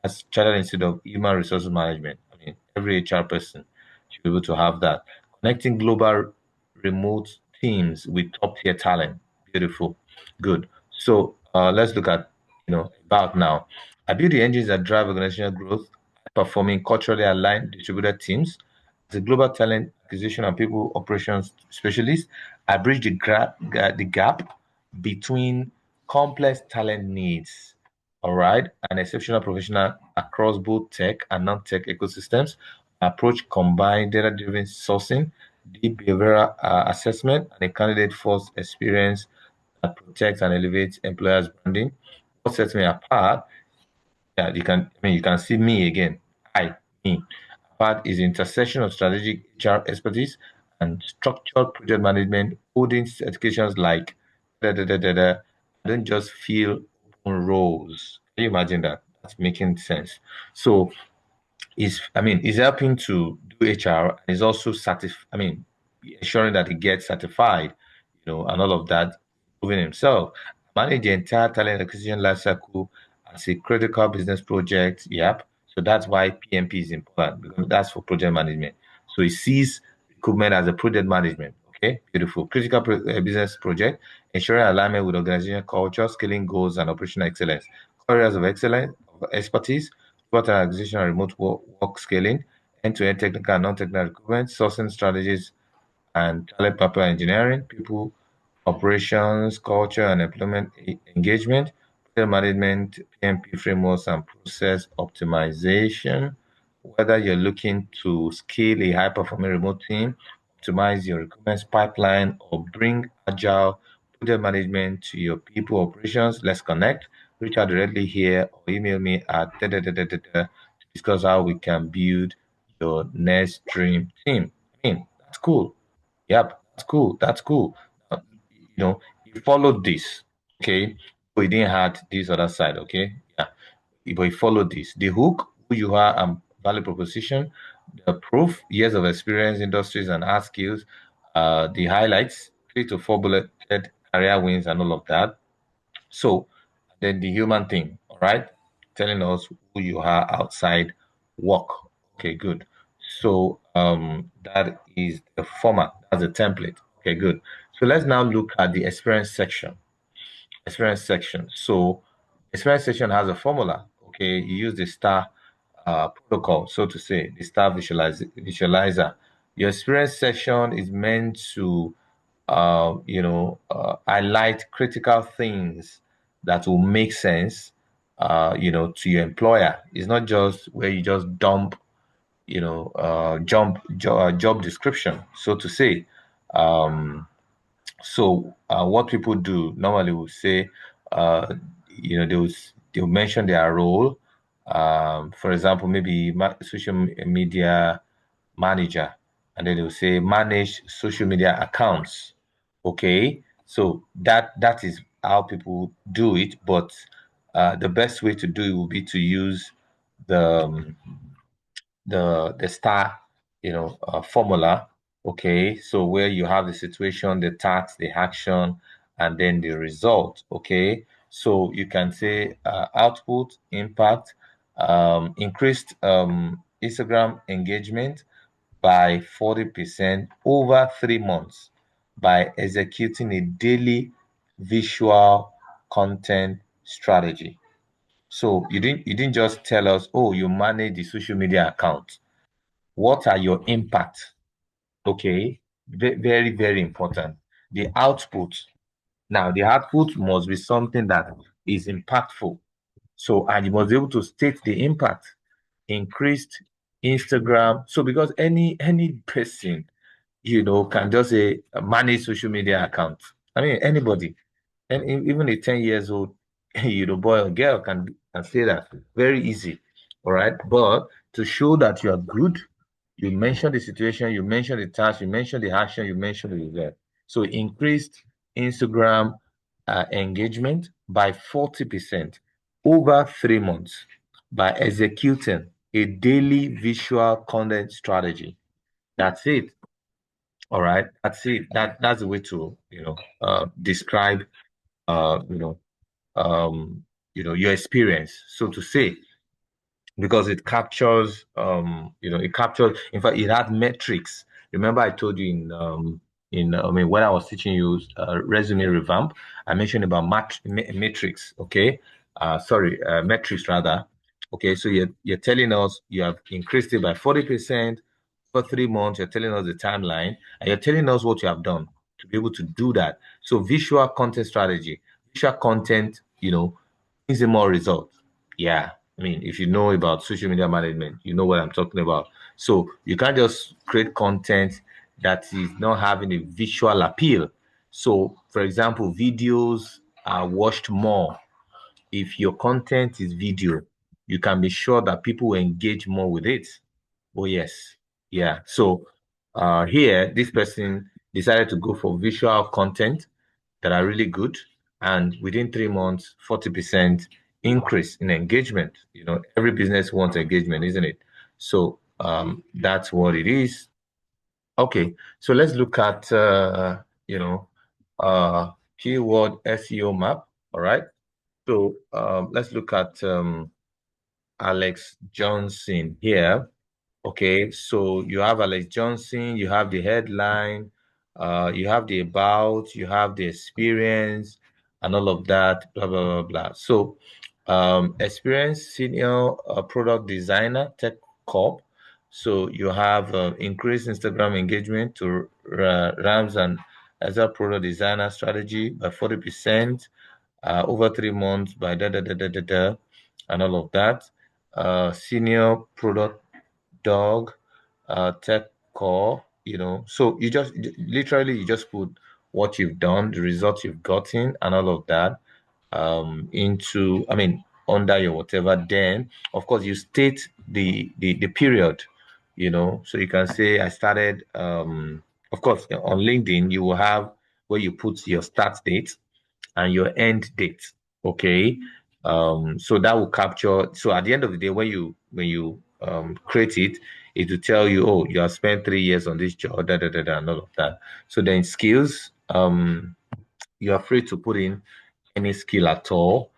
Speaker 1: that's Chartered Institute of Human Resources Management. I mean, every HR person should be able to have that. Connecting global remote teams with top tier talent. Beautiful. Good. So let's look at about now. I build the engines that drive organizational growth, performing culturally aligned distributed teams. As a global talent acquisition and people operations specialist, I bridge the gap between complex talent needs, all right, and exceptional professional across both tech and non-tech ecosystems. Approach combined data-driven sourcing, deep behavioral assessment, and a candidate-first experience that protects and elevates employers' branding. What sets me apart? Yeah, you can see me again. Me. Part is intersection of strategic HR expertise and structured project management, holding certifications like da da da da da. I don't just feel open roles. Can you imagine that? That's making sense. So is helping to do HR and is also ensuring that he gets certified, and all of that, improving himself. Manage the entire talent acquisition lifecycle as a critical business project. Yep. So that's why PMP is important because that's for project management. So he sees recruitment as a project management. Okay, beautiful. Critical business project, ensuring alignment with organizational culture, scaling goals, and operational excellence. Areas of excellence, of expertise, support and acquisition and remote work scaling, end-to-end technical and non-technical recruitment, sourcing strategies and talent pipeline engineering, people operations, culture and employment engagement, project management, PMP frameworks and process optimization. Whether you're looking to scale a high-performing remote team, optimize your recruitment pipeline, or bring agile project management to your people operations, let's connect. Reach out directly here or email me at to discuss how we can build your next dream team. I mean, that's cool. Yep, that's cool. That's cool. He followed this, okay? But he didn't have this other side, okay? Yeah, but he followed this. The hook, who you are, and value proposition, the proof, years of experience, industries, and hard skills, the highlights, 3 to 4 bulleted career wins, and all of that. So then the human thing, all right, telling us who you are outside work. Okay, good. So that is the format. That's the template. Okay, good. So let's now look at the experience section. Experience section. So experience section has a formula. Okay, you use the star protocol, so to say, the star visualizer. Your experience section is meant to highlight critical things that will make sense, to your employer. It's not just where you just dump, job description, so to say. Um, so what people do normally will say, uh, they'll mention their role. For example, maybe social media manager, and then they'll say manage social media accounts. Okay, so that is how people do it, but the best way to do it will be to use the the star formula. Okay, so where you have the situation, the task, the action, and then the result. Okay, so you can say output, impact, increased Instagram engagement by 40% over 3 months by executing a daily visual content strategy. So you didn't just tell us, oh, you manage the social media account. What are your impact? Okay, very, very important. The output. Now, the output must be something that is impactful. So, and you must be able to state the impact, increased Instagram. So, because any person, can just say manage social media account. I mean, anybody, and even a 10 years old, boy or girl can say that very easy. All right. But to show that you are good. You mention the situation, you mention the task, you mention the action, you mention the result. So increased Instagram engagement by 40% over 3 months by executing a daily visual content strategy. That's it. All right. That's it. That's the way to, describe, uh, you know, your experience, so to say, because it captures, in fact, it had metrics. Remember, I told you when I was teaching you resume revamp, I mentioned about matrix. Okay. Sorry, metrics rather. Okay. So you're telling us you have increased it by 40% for 3 months. You're telling us the timeline, and you're telling us what you have done to be able to do that. So visual content strategy, visual content, is a more results. Yeah. I mean, if you know about social media management, you know what I'm talking about. So you can't just create content that is not having a visual appeal. So, for example, videos are watched more. If your content is video, you can be sure that people will engage more with it. Oh, yes. Yeah. So here, this person decided to go for visual content that are really good. And within 3 months, 40% increase in engagement. Every business wants engagement, isn't it? So that's what it is. Okay. So let's look at, keyword SEO map. All right. So let's look at Alex Johnson here. Okay, so you have Alex Johnson, you have the headline, you have the about, you have the experience, and all of that, blah, blah, blah, blah. So, experience senior product designer, tech corp. So you have increased Instagram engagement to Rams and as a product designer strategy by 40% over 3 months by da da da da da da, and all of that. Senior product dog, tech core, so you just literally you just put what you've done, the results you've gotten, and all of that into, I mean, under your whatever. Then, of course, you state the period, so you can say I started. Of course, on LinkedIn, you will have where you put your start date and your end date. Okay. So that will capture. So at the end of the day, when you create it, it will tell you, oh, you have spent 3 years on this job, da da da da, and all of that. So then skills, you are free to put in any skill at all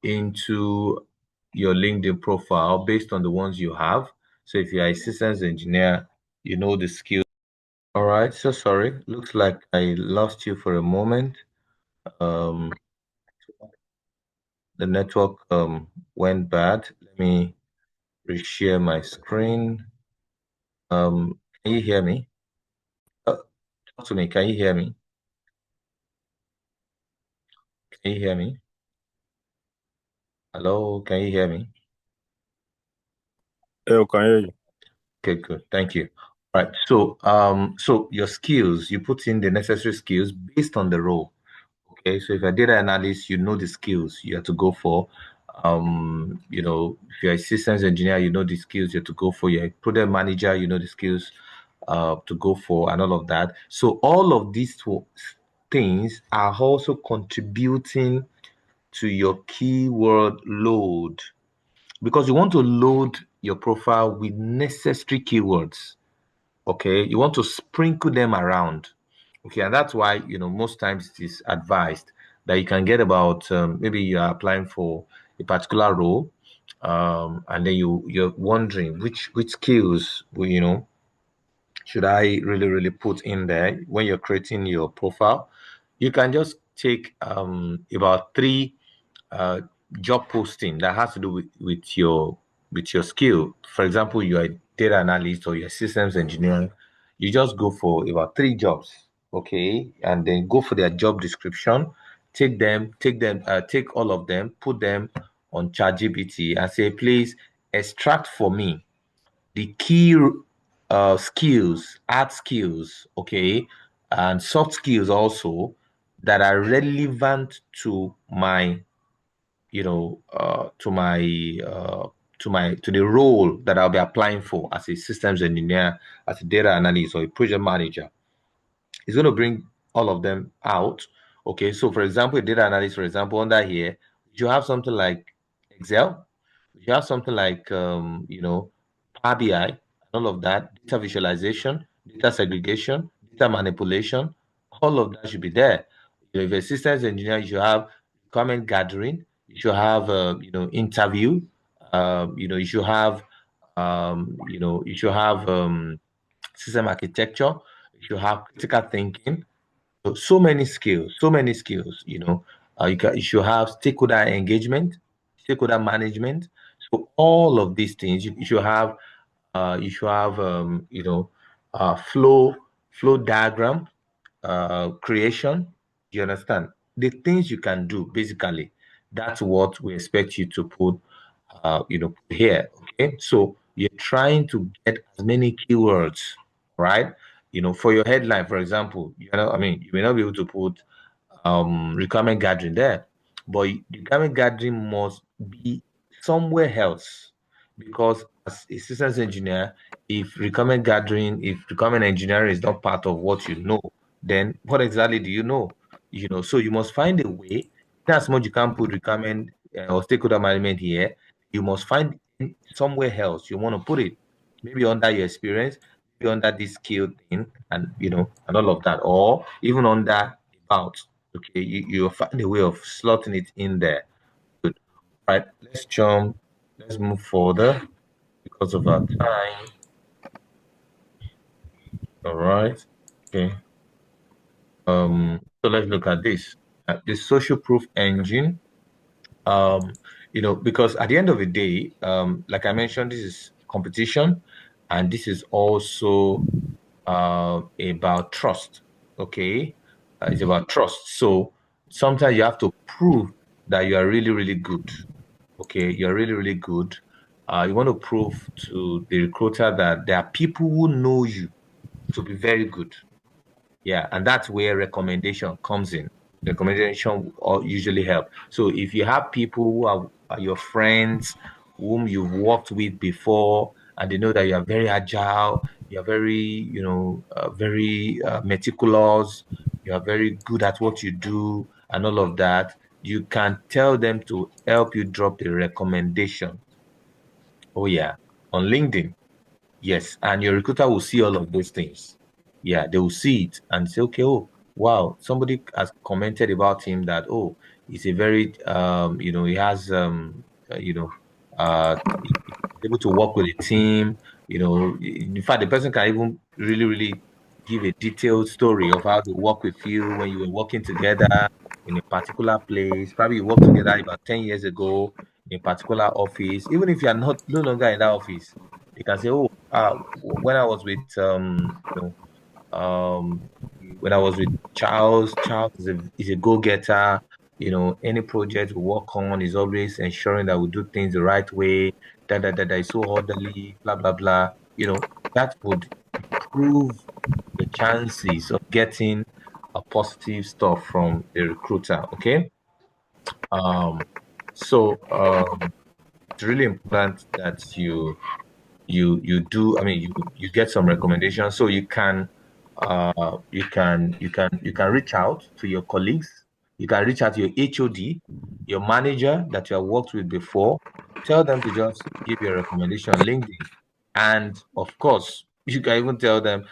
Speaker 1: into your LinkedIn profile based on the ones you have. So if you're a systems engineer, you know the skill. All right. So sorry. Looks like I lost you for a moment. Um, the network went bad. Let me reshare my screen. Can you hear me? Talk to me. Can you hear me? Can you hear me? Hello, can you hear me?
Speaker 2: Yeah, I can hear you.
Speaker 1: Okay, good. Thank you. All right. So your skills, you put in the necessary skills based on the role. Okay. So if you're a data analyst, you know the skills you have to go for. If you're a systems engineer, you know the skills you have to go for. You're a product manager, you know the skills to go for, and all of that. So all of these things are also contributing to your keyword load, because you want to load your profile with necessary keywords. Okay, you want to sprinkle them around. Okay, and that's why most times it is advised that you can get about maybe you are applying for a particular role, and then you're wondering which skills should I really put in there when you're creating your profile. You can just take about three uh, job posting that has to do with your skill. For example, you're a data analyst or you're a systems engineer. You just go for about three jobs, okay, and then go for their job description. Take all of them, put them on ChatGPT, and say, please extract for me the key skills, hard skills, okay, and soft skills also that are relevant to my to the role that I'll be applying for as a systems engineer, as a data analyst, or a project manager. It's going to bring all of them out. Okay, so for example, a data analyst, for example, under here, you have something like Excel, you have something like Power BI, and all of that, data visualization, data segregation, data manipulation, all of that should be there. If you're a systems engineer, you should have comment gathering, you should have interview, you should have system architecture, you should have critical thinking, so many skills, so many skills. You should have stakeholder engagement, stakeholder management. So all of these things you should have. Flow diagram creation. You understand the things you can do basically. That's what we expect you to put here. Okay, so you're trying to get as many keywords, right? For your headline, for example, you may not be able to put requirement gathering there, but the requirement gathering must be somewhere else, because as a systems engineer, if requirement engineering is not part of what you know, then what exactly do you know? So you must find a way. That's much you can't put requirement or stakeholder management here. You must find somewhere else you want to put it, maybe under your experience, maybe under this skill thing, and all of that, or even under about. Okay, you find a way of slotting it in there. Good. Right, let's move further because of our time. All right. Okay. So let's look at this. The social proof engine. Because at the end of the day, like I mentioned, this is competition, and this is also about trust. Okay, it's about trust. So sometimes you have to prove that you are really, really good. Okay, you're really, really good. You want to prove to the recruiter that there are people who know you to be very good. Yeah, and that's where recommendation comes in. Recommendation usually help. So if you have people who are your friends, whom you've worked with before, and they know that you are very agile, you are very, very meticulous, you are very good at what you do, and all of that, you can tell them to help you drop the recommendation. Oh yeah, on LinkedIn. Yes, and your recruiter will see all of those things. Yeah, they will see it and say, okay, oh, wow, somebody has commented about him that, oh, he's a very, he has, he's able to work with a team. In fact, the person can even really, really give a detailed story of how they work with you when you were working together in a particular place. Probably you worked together about 10 years ago in a particular office. Even if you are not no longer in that office, they can say, "Oh, when I was with um, when I was with Charles, Charles is a go-getter. Any project we work on is always ensuring that we do things the right way. That is so orderly. Blah blah blah. That would improve the chances of getting a positive stuff from the recruiter. Okay. Um, so it's really important that you do, you get some recommendations, so you can reach out to your colleagues, you can reach out to your HOD, your manager that you have worked with before, tell them to just give you a recommendation on LinkedIn. And of course, you can even tell them,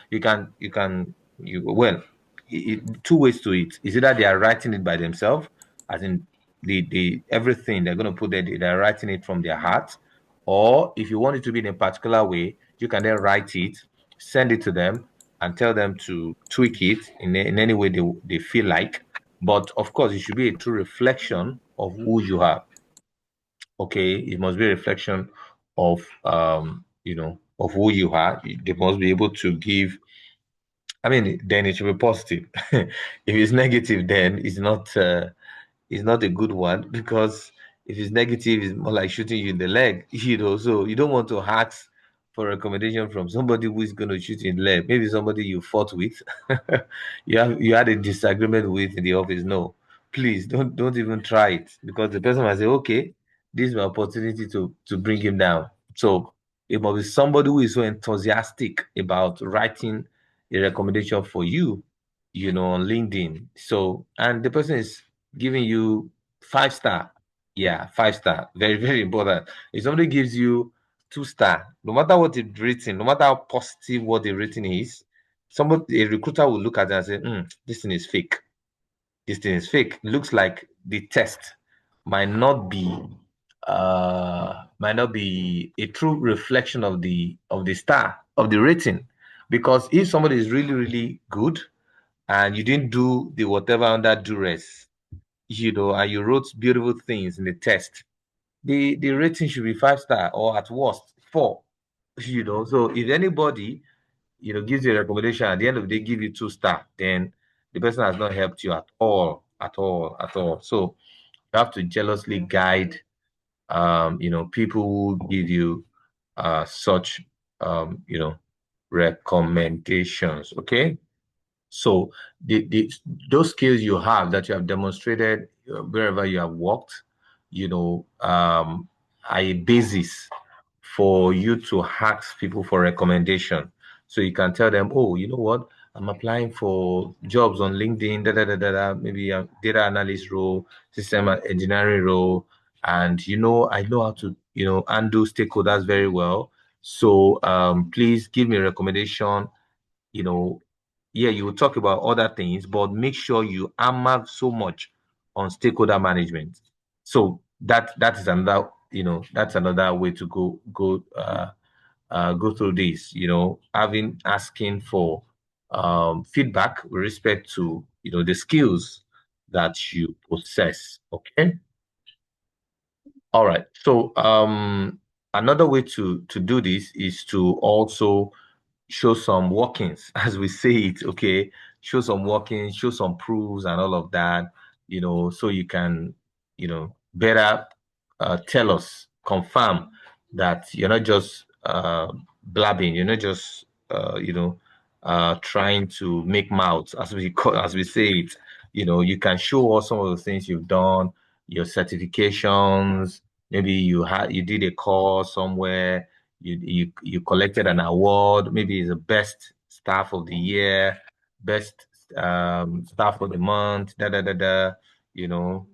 Speaker 1: two ways to it is either they are writing it by themselves, as in the everything they're going to put there, they're writing it from their heart, or if you want it to be in a particular way, you can then write it, send it to them, and tell them to tweak it in any way they feel like. But of course, it should be a true reflection of who you are. Okay, it must be a reflection of of who you are. They must be able to give. Then it should be positive. If it's negative, then it's not a good one, because if it's negative, it's more like shooting you in the leg. So you don't want to ask for recommendation from somebody who is going to shoot you in the leg. Maybe somebody you fought with, you had a disagreement with in the office. No, please don't even try it, because the person might say, okay, this is my opportunity to bring him down. So it must be somebody who is so enthusiastic about writing a recommendation for you, on LinkedIn. So, and the person is giving you 5 star. Yeah, 5 star. Very, very important. If somebody gives you 2 star, no matter what it's written, no matter how positive what the written is, a recruiter will look at it and say, this thing is fake. This thing is fake. Looks like the test might not be a true reflection of the star of the rating. Because if somebody is really, really good and you didn't do the whatever under duress, and you wrote beautiful things in the test, the rating should be 5 star or at worst 4. So if anybody gives you a recommendation at the end of the day, give you 2 star, then the person has not helped you at all, at all, at all. So you have to jealously guide, people who give you such, recommendations. Okay. So the those skills you have that you have demonstrated wherever you have worked, are a basis for you to ask people for recommendation. So you can tell them, oh, you know what? I'm applying for jobs on LinkedIn, maybe a data analyst role, system engineering role, and I know how to handle stakeholders very well. So please give me a recommendation. You know, yeah, you will talk about other things, but make sure you hammer so much on stakeholder management. So that is another, that's another way to go through this, having asking for feedback with respect to the skills that you possess. Okay. All right. So another way to do this is to also show some workings, as we say it, okay? Show some workings, show some proofs and all of that, so you can, better tell us, confirm that you're not just blabbing, you're not just, trying to make mouths, as we say it. You can show us some of the things you've done, your certifications, maybe you did a course somewhere, you collected an award, maybe it's the best staff of the year, best staff of the month, you know,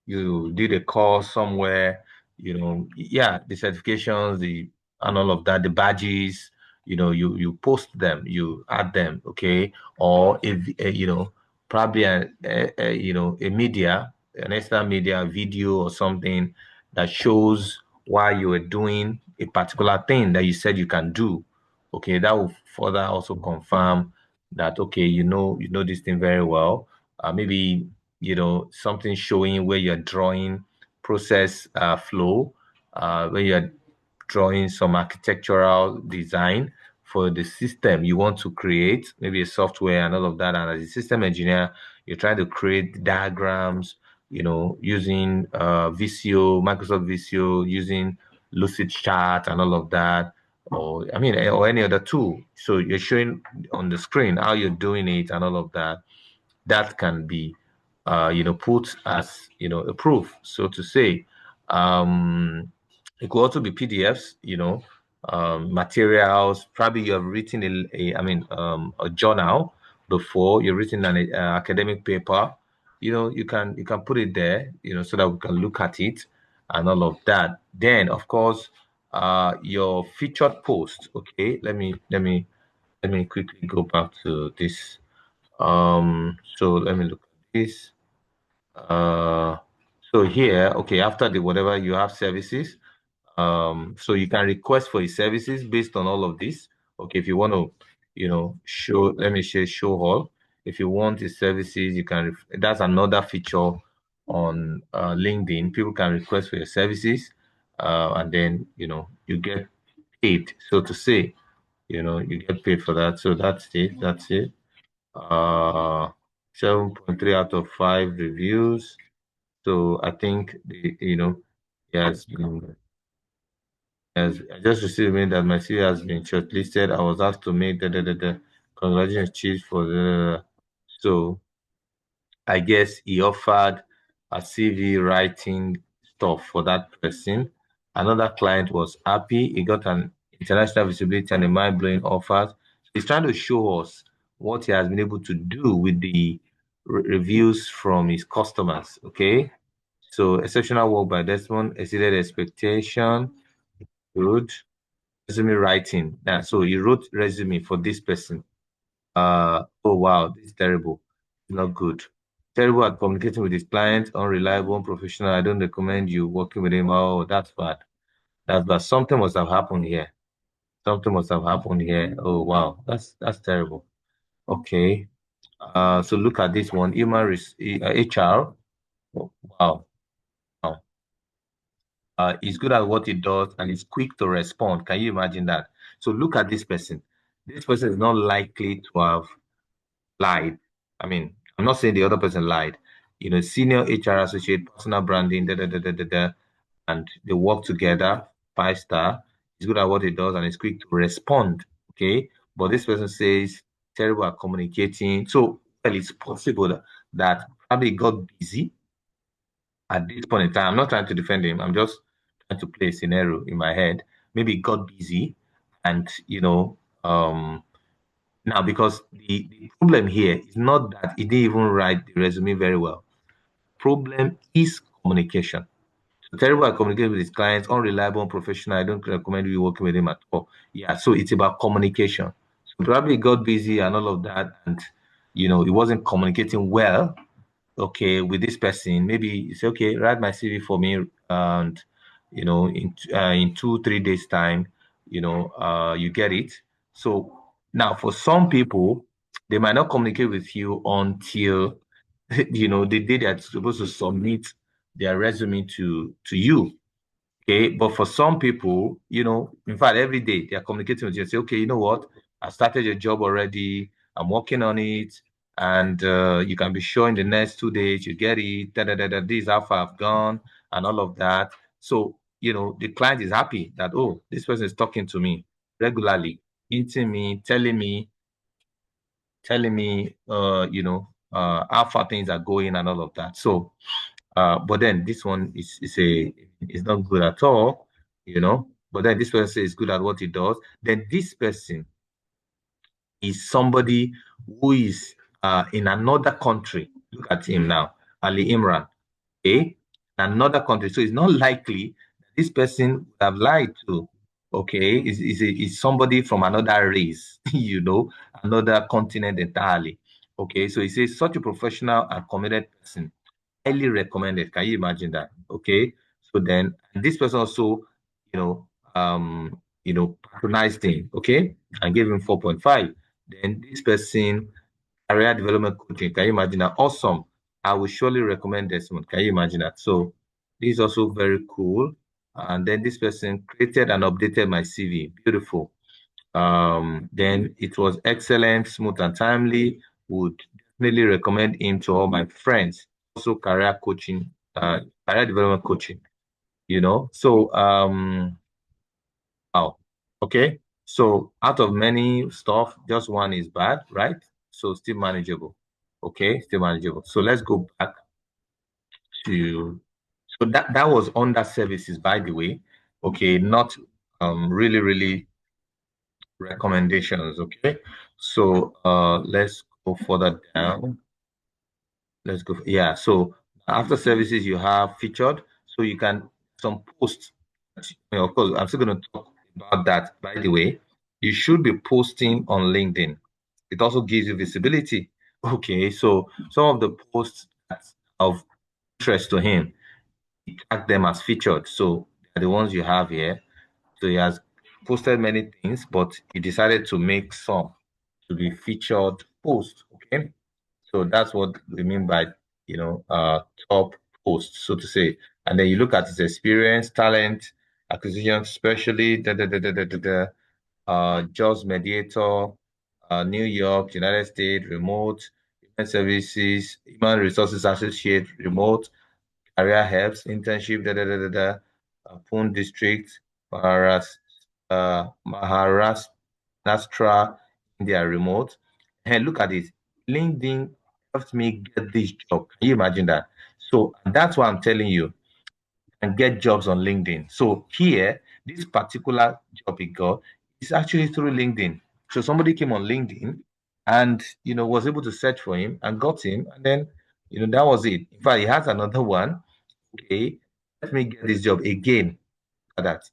Speaker 1: you did a course somewhere, yeah, the certifications, and all of that, the badges, you post them, you add them, okay, or if probably a media, an extra media video or something that shows why you were doing a particular thing that you said you can do. Okay, that will further also confirm that okay, you know this thing very well. Maybe something showing where you're drawing process flow, where you're drawing some architectural design for the system you want to create, maybe a software and all of that. And as a system engineer, you're trying to create diagrams, using VCO, Microsoft VCO, using Lucid Chart and all of that, or I mean, or any other tool. So you're showing on the screen how you're doing it and all of that. That can be, put as, a proof, so to say. Um, it could also be PDFs, materials. Probably you have written a journal before. You've written an academic paper. You can put it there, so that we can look at it and all of that. Then, of course, your featured post. Okay, let me quickly go back to this. So let me look at this. Uh, so here, okay, after the whatever you have services, so you can request for your services based on all of this. Okay, if you want to, show, let me say show all. If you want the services, you can, that's another feature on LinkedIn. People can request for your services, and then, you get paid, so to say, you get paid for that. So that's it. That's it. Uh, 7.3 out of 5 reviews. So I think yes, yes, I just received a mail that my CV has been shortlisted. I was asked to make the congratulations chief for the so I guess he offered a CV writing stuff for that person. Another client was happy. He got an international visibility and a mind-blowing offer. He's trying to show us what he has been able to do with the reviews from his customers. Okay. So exceptional work by Desmond, exceeded expectation. Good. Resume writing. Yeah, so he wrote resume for this person. Oh wow, this is terrible. Not good. Terrible at communicating with his client, unreliable, unprofessional. I don't recommend you working with him. Oh, that's bad. That's bad. Something must have happened here. Something must have happened here. Oh wow, that's terrible. Okay. So look at this one. HR. Oh, wow. Wow. He's good at what he does and he's quick to respond. Can you imagine that? So look at this person. This person is not likely to have lied. I mean, I'm not saying the other person lied. Senior HR associate, personal branding, and they work together, 5 star. He's good at what he does and he's quick to respond. Okay. But this person says terrible at communicating. So, well, it's possible that probably got busy at this point in time. I'm not trying to defend him. I'm just trying to play a scenario in my head. Maybe he got busy and, now, because the problem here is not that he didn't even write the resume very well. Problem is communication. So terrible at communicating with his clients, unreliable, unprofessional. I don't recommend you working with him at all. Yeah, so it's about communication. So probably he got busy and all of that, and he wasn't communicating well, okay, with this person. Maybe you say, okay, write my CV for me, and in 2 3 days time, you get it. So now, for some people, they might not communicate with you until the day they're supposed to submit their resume to you. Okay, but for some people, in fact, every day they're communicating with you and say, okay, you know what? I started your job already. I'm working on it. And you can be sure in the next 2 days you get it. Da, da, da, da, this is how far I've gone and all of that. So, the client is happy that, oh, this person is talking to me regularly, eating me, telling me, how far things are going and all of that. So, but then this one is not good at all, But then this person is good at what he does. Then this person is somebody who is in another country. Look at him now, Ali Imran. Okay, another country. So it's not likely that this person would have lied to. Okay, is somebody from another race, another continent entirely. Okay, so he says such a professional and committed person highly recommended. Can you imagine that? Okay. So then this person also, patronized him, okay, and gave him 4.5. Then this person, career development coaching. Can you imagine that? Awesome. I will surely recommend Desmond. Can you imagine that? So this is also very cool. And then this person created and updated my CV. Beautiful. Then it was excellent, smooth and timely. Would definitely recommend him to all my friends. Also career coaching, career development coaching, So wow. Okay. So out of many stuff, just one is bad, right? So still manageable. Okay, still manageable. So let's go back to so that was under services, by the way. Okay, not really, really recommendations. Okay, so let's go further down. Let's go. Yeah, so after services you have featured, so you can some posts. Of course, I'm still going to talk about that. By the way, you should be posting on LinkedIn. It also gives you visibility. Okay, so some of the posts that's of interest to him, he tag them as featured. So they're the ones you have here. So he has posted many things, but he decided to make some to be featured post. Okay. So that's what we mean by, top post, so to say. And then you look at his experience, talent, acquisition, especially jobs mediator, New York, United States, remote, human services, human resources associate, remote, career helps, internship, Pune district, Maharashtra, India, remote. And look at this. LinkedIn helped me get this job. Can you imagine that? So that's what I'm telling you. and get jobs on LinkedIn. So here, this particular job he got is actually through LinkedIn. So somebody came on LinkedIn and was able to search for him and got him, and then that was it. In fact, he has another one. Okay, let me get this job again. That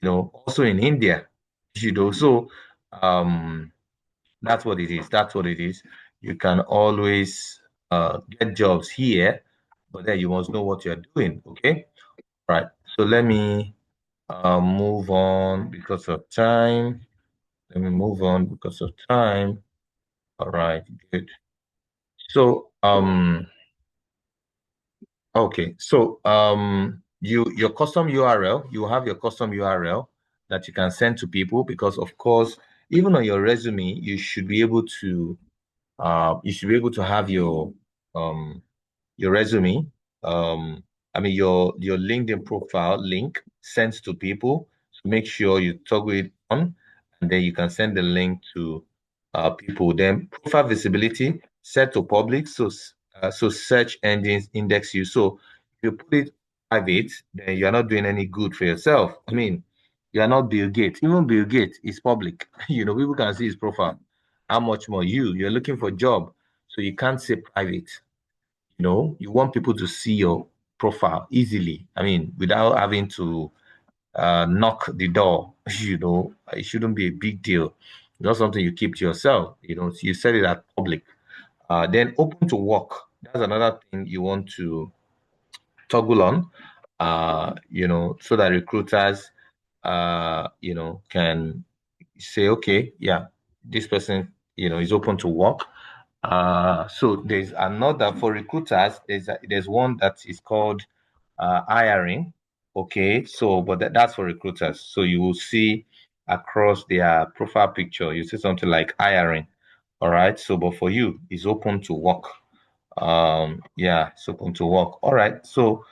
Speaker 1: also in India. So um, that's what it is. That's what it is. You can always get jobs here, but then you must know what you're doing. Okay. Right. So let me move on because of time. Let me move on because of time. All right. Good. So okay. So your custom URL, you have your custom URL that you can send to people because of course, even on your resume, you should be able to have um your resume, your LinkedIn profile link sent to people. So make sure you toggle it on, and then you can send the link to people. Then profile visibility set to public, so search engines index you. So if you put it private, then you are not doing any good for yourself. You are not Bill Gates. Even Bill Gates is public. People can see his profile. How much more you're looking for a job, so you can't say private. You want people to see your profile easily. Without having to knock the door. It shouldn't be a big deal. Not something you keep to yourself. You set it at public. Then open to work. That's another thing you want to toggle on. So that recruiters, can say, okay, yeah, this person, is open to work. So there's another for recruiters. There's one that is called hiring. Okay, so but that's for recruiters. So you will see across their profile picture, you see something like hiring. All right. So, but for you, it's open to work. Yeah, it's open to work. All right. So,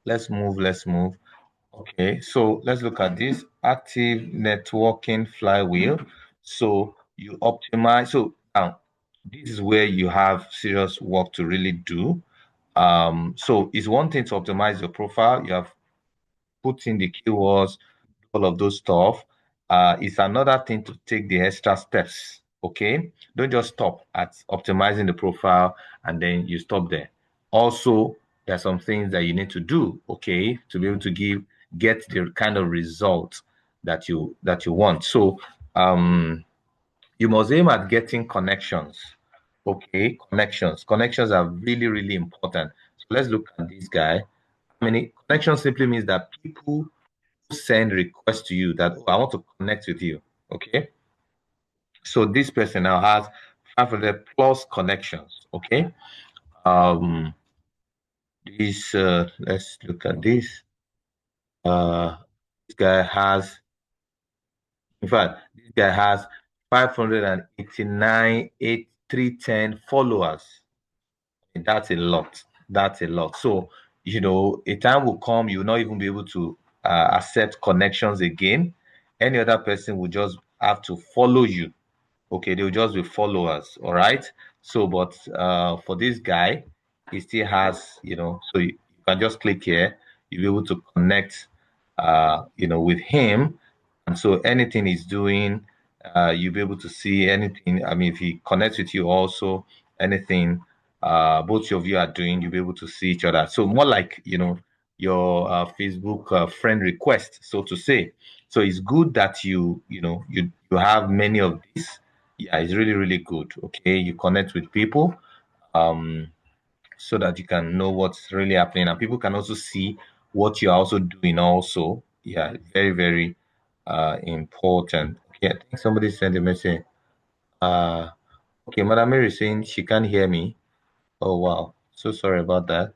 Speaker 1: let's move. Let's move. Okay, so let's look at this active networking flywheel. So you optimize. So now this is where you have serious work to really do. So it's one thing to optimize your profile. You have put in the keywords, all of those stuff. It's another thing to take the extra steps. Okay, don't just stop at optimizing the profile and then you stop there. Also, there are some things that you need to do. Okay, to be able to get the kind of result that you want. So, you must aim at getting connections. Okay, connections are really really important. So let's look at this guy. Connections simply means that people send requests to you that, "Oh, I want to connect with you." Okay. So this person now has 500 plus connections. Okay. Um, let's look at this. Uh, this guy has, in fact, this guy has 589, 310 followers. That's a lot. That's a lot. So, a time will come, you'll not even be able to accept connections again. Any other person will just have to follow you. Okay, they'll just be followers. All right. So, but for this guy, he still has, so you can just click here, you'll be able to connect, with him. And so anything he's doing, you'll be able to see anything. If he connects with you also, anything both of you are doing, you'll be able to see each other. So more like, your Facebook friend request, so to say. So it's good that you have many of these. Yeah, it's really, really good. Okay, you connect with people. Um, so that you can know what's really happening and people can also see what you're also doing also. Yeah, very, very important. Okay, I think somebody sent a message. Uh okay, Madam Mary is saying she can't hear me. Oh wow. So sorry about that.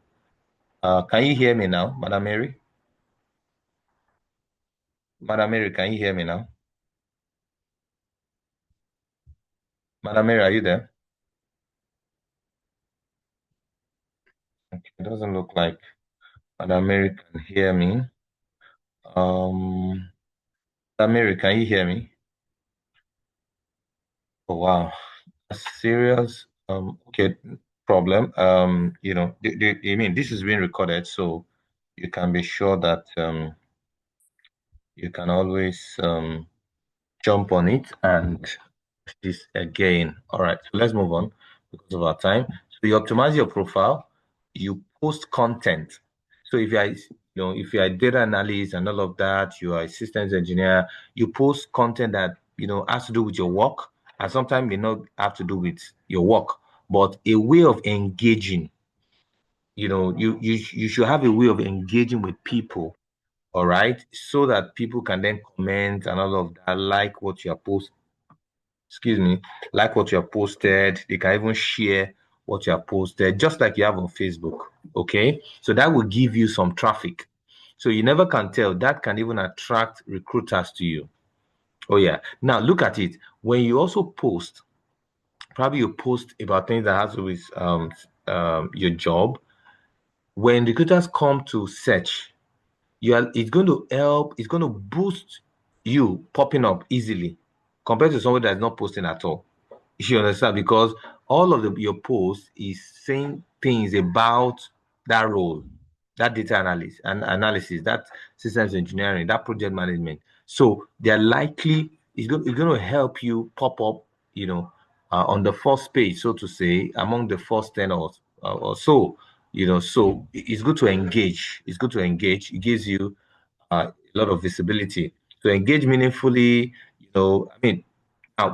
Speaker 1: Can you hear me now, Madam Mary? Madam Mary, can you hear me now? Madam Mary, are you there? Okay, it doesn't look like Madam Mary can hear me. Um Madam Mary, can you hear me? Oh wow. That's serious. Okay. problem. I mean, this is being recorded, so you can be sure that you can always jump on it and this again. All right, so let's move on because of our time. So you optimize your profile, you post content. So if you are a data analyst and all of that, you are a systems engineer, you post content that has to do with your work, and sometimes may not have to do with your work, but a way of engaging. You should have a way of engaging with people, all right, so that people can then comment and all of that, like what you are posting, excuse me, like what you have posted. They can even share what you have posted, just like you have on Facebook. Okay. So that will give you some traffic. So you never can tell. That can even attract recruiters to you. Oh, yeah. Now look at it. When you also post, probably you post about things that has to do with your job. When recruiters come to search, it's going to help, it's going to boost you popping up easily compared to someone that's not posting at all. You understand? Because all of your post is saying things about that role, that data analysis, that systems engineering, that project management. So they're likely it's going to help you pop up, on the first page, so to say, among the first 10 or so. So it's good to engage. It's good to engage. It gives you a lot of visibility. To engage meaningfully, I mean,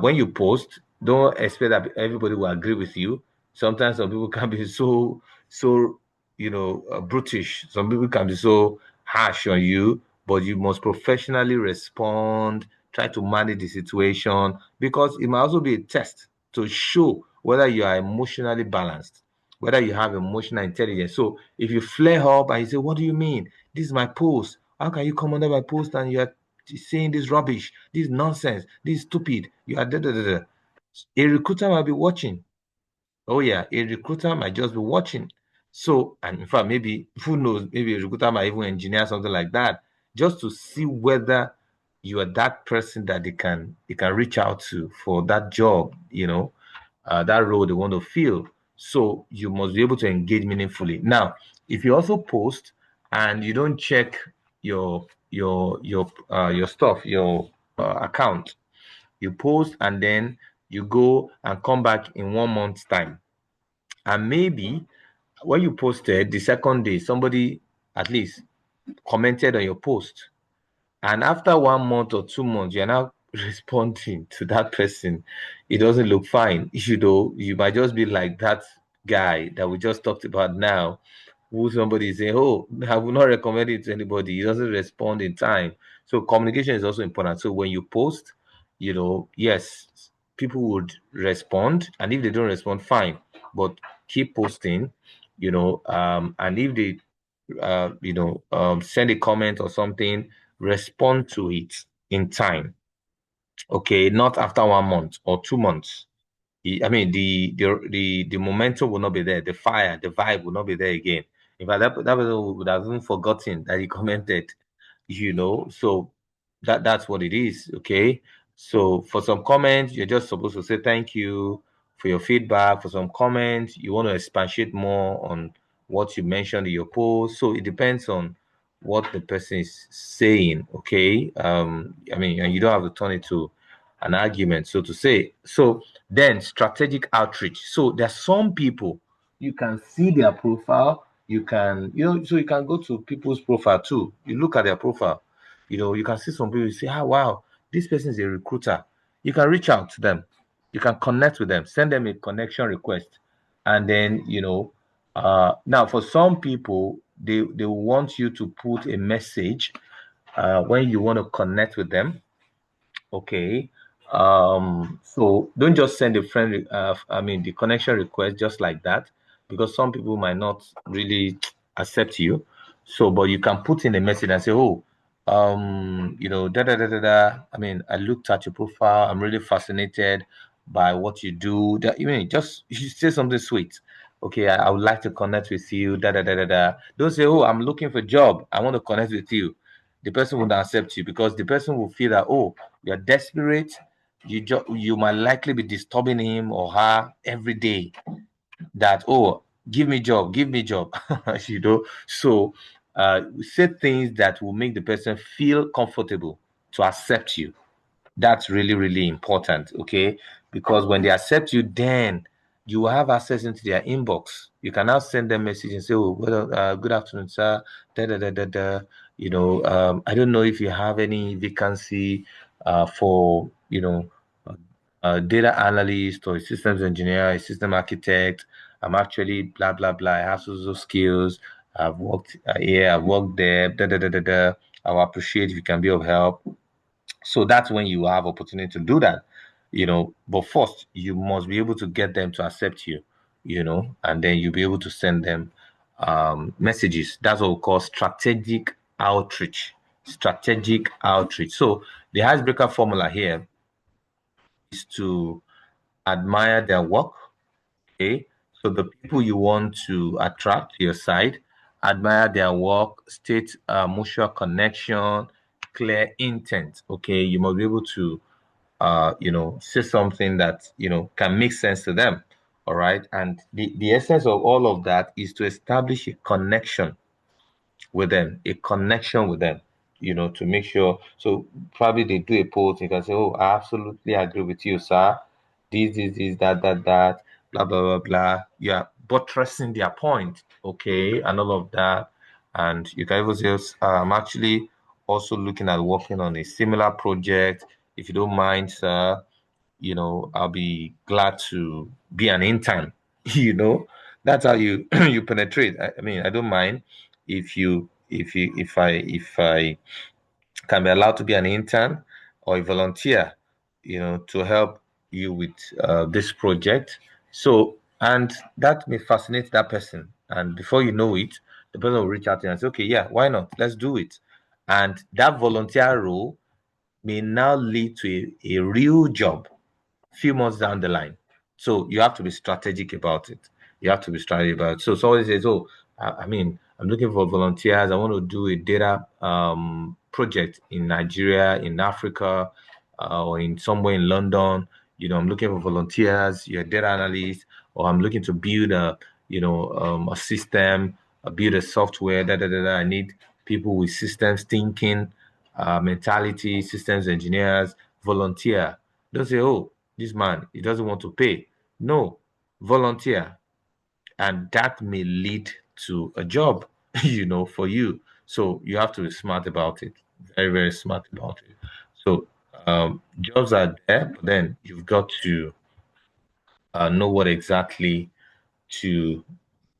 Speaker 1: when you post, don't expect that everybody will agree with you. Sometimes some people can be so brutish. Some people can be so harsh on you, but you must professionally respond, try to manage the situation, because it might also be a test to show whether you are emotionally balanced, whether you have emotional intelligence. So if you flare up and you say, "What do you mean? This is my post. How can you come under my post and you're saying this rubbish, this nonsense, this stupid, you are da da da da." A recruiter might be watching. Oh yeah, a recruiter might just be watching. So, and in fact, maybe who knows, maybe a recruiter might even engineer something like that just to see whether you are that person that they can reach out to for that job, that role they want to fill. So you must be able to engage meaningfully. Now, if you also post and you don't check your stuff, your account, you post and then you go and come back in 1 month's time, and maybe when you posted the second day, somebody at least commented on your post, and after 1 month or 2 months, you're now responding to that person. It doesn't look fine. You might just be like that guy that we just talked about now, who somebody is saying, "Oh, I will not recommend it to anybody." He doesn't respond in time. So communication is also important. So when you post, yes, people would respond, and if they don't respond, fine. But keep posting, and if they send a comment or something, respond to it in time. Okay, not after 1 month or 2 months. I mean, the momentum will not be there. The fire, the vibe will not be there again. In fact, that person would have even forgotten that he commented. So that's what it is. Okay. So for some comments, you're just supposed to say thank you for your feedback. For some comments, you want to expatiate more on what you mentioned in your post. So it depends on what the person is saying. Okay. I mean, and you don't have to turn it to an argument, so to say. So then strategic outreach. So there's some people, you can see their profile. So you can go to people's profile too. You look at their profile. You can see some people, you say, "Ah, wow, this person is a recruiter." You can reach out to them. You can connect with them, send them a connection request. And then, now for some people, they want you to put a message when you want to connect with them. Okay. So don't just send a friend, I mean, the connection request just like that, because some people might not really accept you. So, but you can put in a message and say, "Oh, da da da da da. I mean, I looked at your profile. I'm really fascinated by what you do." That, just you should say something sweet. "Okay, I would like to connect with you. Da da da da da." Don't say, "Oh, I'm looking for a job. I want to connect with you." The person would not accept you because the person will feel that, "Oh, you're desperate. You might likely be disturbing him or her every day." that, oh, give me job, you know. So say things that will make the person feel comfortable to accept you. That's really, really important, okay? Because when they accept you, then you will have access into their inbox. You can now send them message and say, "Oh, well, good afternoon, sir. Da, da, da, da, da. I don't know if you have any vacancy for, data analyst or a systems engineer, a system architect. I'm actually blah, blah, blah. I have those skills. I've worked here, I've worked there. Da, da, da, da, da. I will appreciate if you can be of help." So that's when you have opportunity to do that, But first, you must be able to get them to accept you, and then you'll be able to send them messages. That's what we call strategic outreach. Strategic outreach. So the icebreaker formula here is to admire their work. Okay. So the people you want to attract to your side, admire their work, state mutual connection, clear intent. Okay. You must be able to say something that, can make sense to them. All right. And the essence of all of that is to establish a connection with them, to make sure. So probably they do a post, you can say, "Oh, I absolutely agree with you, sir. This, that, blah, blah, blah, blah." Yeah, buttressing their point, okay, and all of that. And you can even say, "I'm actually also looking at working on a similar project. If you don't mind, sir, I'll be glad to be an intern." You know, that's how you you penetrate. I mean, I don't mind if I can be allowed to be an intern or a volunteer, to help you with this project. So, and that may fascinate that person. And before you know it, the person will reach out to you and say, "Okay, yeah, why not? Let's do it." And that volunteer role may now lead to a real job few months down the line. So you have to be strategic about it. You have to be strategic about it. So somebody says, "Oh, I mean, I'm looking for volunteers. I want to do a data project in Nigeria, in Africa, or in somewhere in London. I'm looking for volunteers. You're a data analyst, or I'm looking to build a system, build a software. Da, da, da, da. I need people with systems thinking, mentality, systems engineers, volunteer." Don't say, "Oh, this man, he doesn't want to pay." No, volunteer. And that may lead to a job, for you. So you have to be smart about it. Very, very smart about it. So jobs are there, but then you've got to know what exactly to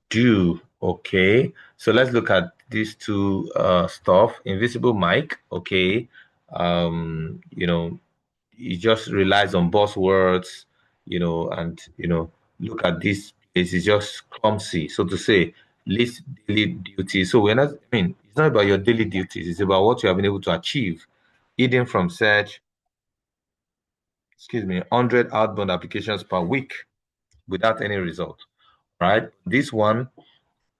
Speaker 1: do. Okay. So let's look at these two stuff. Invisible mic. Okay. You know, he just relies on buzzwords, and look at this place, it's just clumsy, so to say. List daily duties. So we're not, I mean, it's not about your daily duties, it's about what you have been able to achieve. Hidden from search, 100 outbound applications per week without any result, right? This one,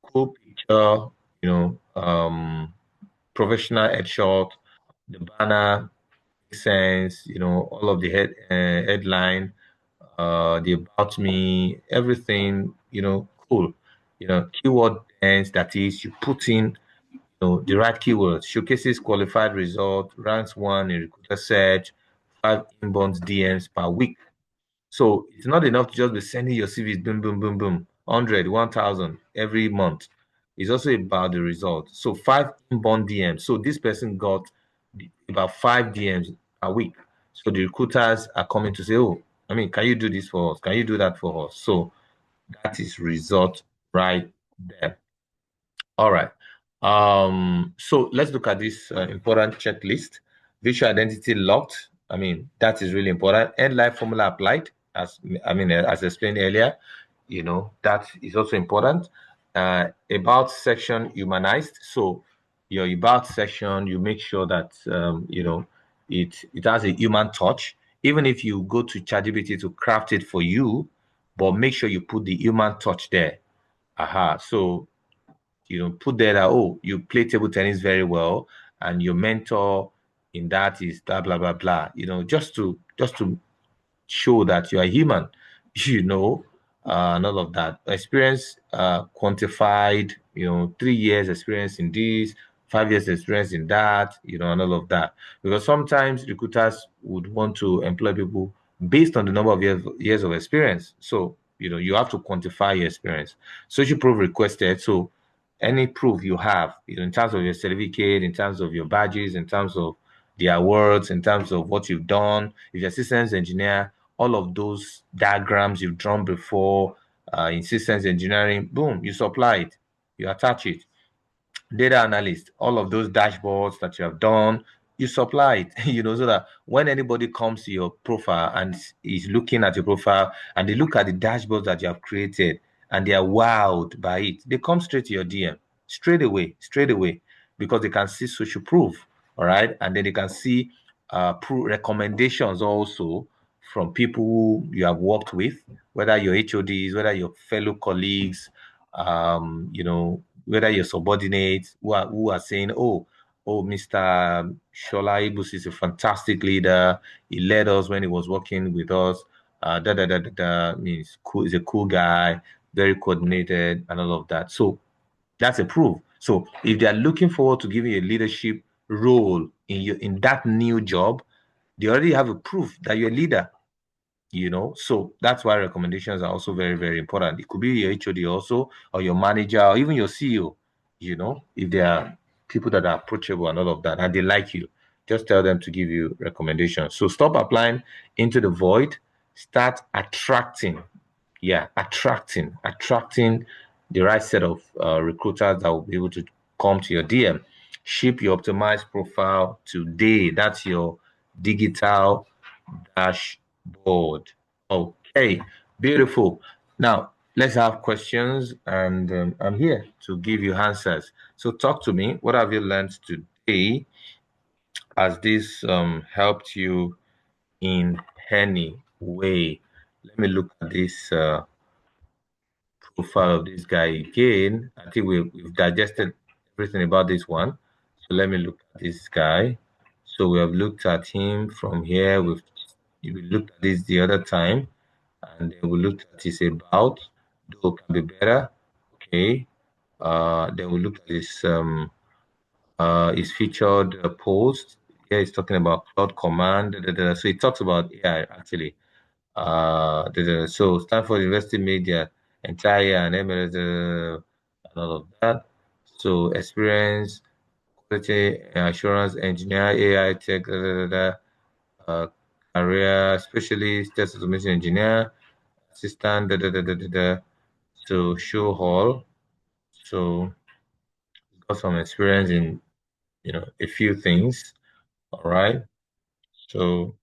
Speaker 1: cool picture, professional headshot, the banner makes sense, all of the headline, the about me, everything, cool. Keyword dense, that is, you put in, the right keywords, showcases qualified result, ranks one in recruiter search, 5 inbound DMs per week. So it's not enough to just be sending your CVs, boom, boom, boom, boom, 100, 1,000 every month. It's also about the result. So 5 inbound DMs. So this person got about 5 DMs a week. So the recruiters are coming to say, "Oh, I mean, can you do this for us? Can you do that for us?" So that is result right there. All right. So let's look at this important checklist. Visual identity locked. I mean, that is really important. End life formula applied, as explained earlier. That is also important. About section humanized. So your about section, you make sure that it has a human touch. Even if you go to ChatGPT to craft it for you, but make sure you put the human touch there. Aha. So put there that, "Oh, you play table tennis very well, and your mentor in that is blah blah blah blah." Just to show that you are human, you know. and all of that. Experience quantified, 3 years experience in this, 5 years experience in that, and all of that. Because sometimes recruiters would want to employ people based on the number of years of experience. So, you have to quantify your experience. Social proof requested. So any proof you have, in terms of your certificate, in terms of your badges, in terms of the awards, in terms of what you've done, if you're a systems engineer, all of those diagrams you've drawn before in systems engineering, boom, you supply it, you attach it. Data analyst, all of those dashboards that you have done, you supply it, so that when anybody comes to your profile and is looking at your profile and they look at the dashboards that you have created and they are wowed by it, they come straight to your DM straight away, because they can see social proof, all right, and then they can see recommendations also from people who you have worked with, whether your HODs, whether your fellow colleagues, whether your subordinates who are saying, Mr. Shola Ibus is a fantastic leader. He led us when he was working with us. Means cool. He's a cool guy, very coordinated, and all of that. So that's a proof. So if they are looking forward to giving you a leadership role in that new job, they already have a proof that you're a leader. So that's why recommendations are also very, very important. It could be your HOD also, or your manager, or even your CEO. If they are people that are approachable and all of that, and they like you, just tell them to give you recommendations. So stop applying into the void. Start attracting. Yeah, attracting the right set of recruiters that will be able to come to your DM. Ship your optimized profile today. That's your digital dashboard. Okay, beautiful. Now, let's have questions, and I'm here to give you answers. So, talk to me. What have you learned today? Has this helped you in any way? Let me look at this profile of this guy again. I think we've digested everything about this one. So, let me look at this guy. So, we have looked at him from here. We looked at this the other time, and then we looked at his about, though can be better. Okay. Then we looked at his featured post. Here he's talking about cloud command. So he talks about AI actually. So Stanford University Media entire and MLS and all of that. So experience, quality assurance engineer, AI tech, uh, career specialist, test automation engineer, assistant, So show hall. So got some experience in, a few things. All right. So,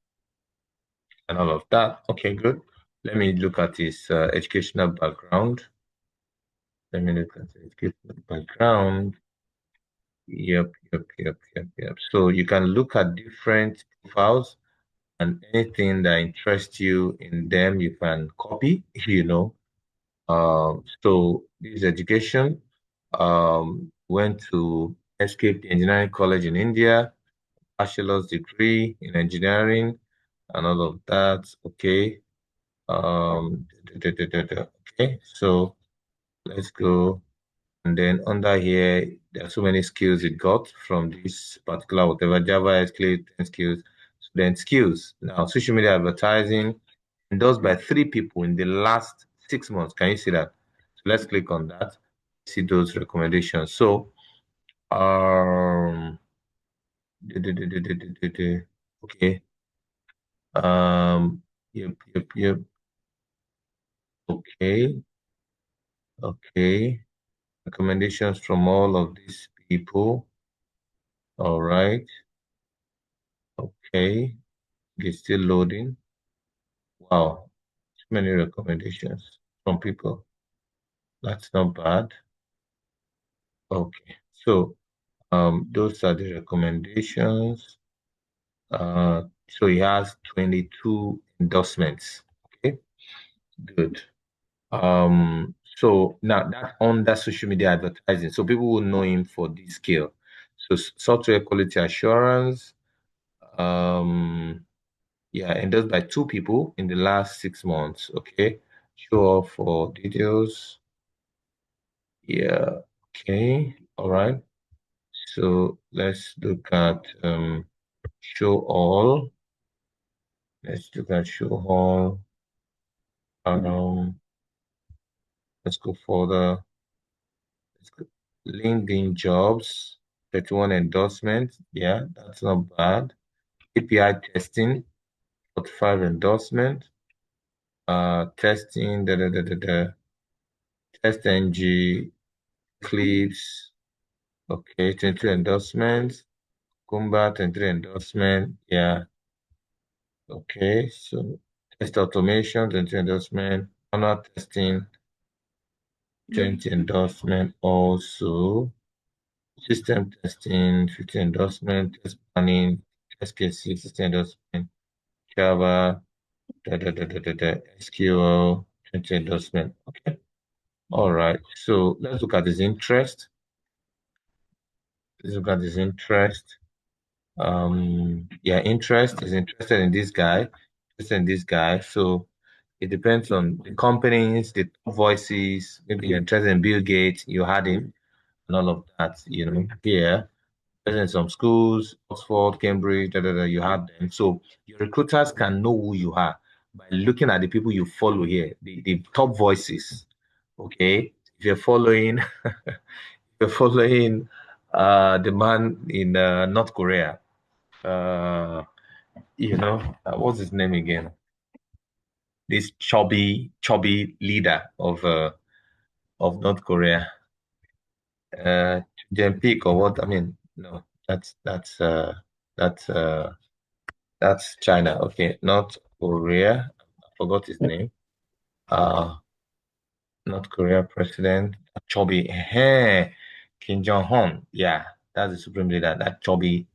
Speaker 1: and all of that. Okay, good. Let me look at his educational background. Let me look at the educational background. Yep. So you can look at different profiles, and anything that interests you in them, you can copy, So this education went to Escape Engineering College in India, bachelor's degree in engineering and all of that. Okay. Okay. So let's go. And then under here, there are so many skills it got from this particular whatever Java, SQL, 10 skills, student skills. Now, social media advertising endorsed by 3 people in the last 6 months. Can you see that? So let's click on that. See those recommendations. So, okay. Yep. Okay. Okay. Recommendations from all of these people. All right. Okay. It's still loading. Wow. Too many recommendations from people. That's not bad. Okay. So, those are the recommendations. So he has 22 endorsements. Okay. Good. So now that under social media advertising, so people will know him for this skill. So software quality assurance, yeah, endorsed by 2 people in the last 6 months. Okay. show off for details. Yeah, okay, all right. So let's look at show all. Let's look at show all. Um, let's go further. Let's go. LinkedIn jobs, 31 endorsement. Yeah, that's not bad. API testing, 45 endorsement. Testing, test ng clips. Okay, 22 endorsements. Kumba, 23 endorsement. Yeah. Okay, so test automation, 20 endorsement, manual testing, 20 endorsement also, system testing, 50 endorsement, test planning, test cases, 60 endorsement, Java, SQL, 20 endorsement. Okay. All right. So let's look at his interest. Let's look at his interest. Yeah, interest is interested in this guy, interested in this guy. So it depends on the companies, the top voices. Maybe you're interested in Bill Gates, you had him, and all of that, here. Interested in some schools, Oxford, Cambridge, you had them. So your recruiters can know who you are by looking at the people you follow here, the top voices. Okay. If you're following, you're following the man in North Korea. Uh, what's his name again? This chubby leader of North Korea, uh, Jempeak or what? I mean, no, that's that's China. Okay, North Korea. I forgot his name. Uh, North Korea president chubby. Kim Jong Un. Yeah, that's the supreme leader. That chubby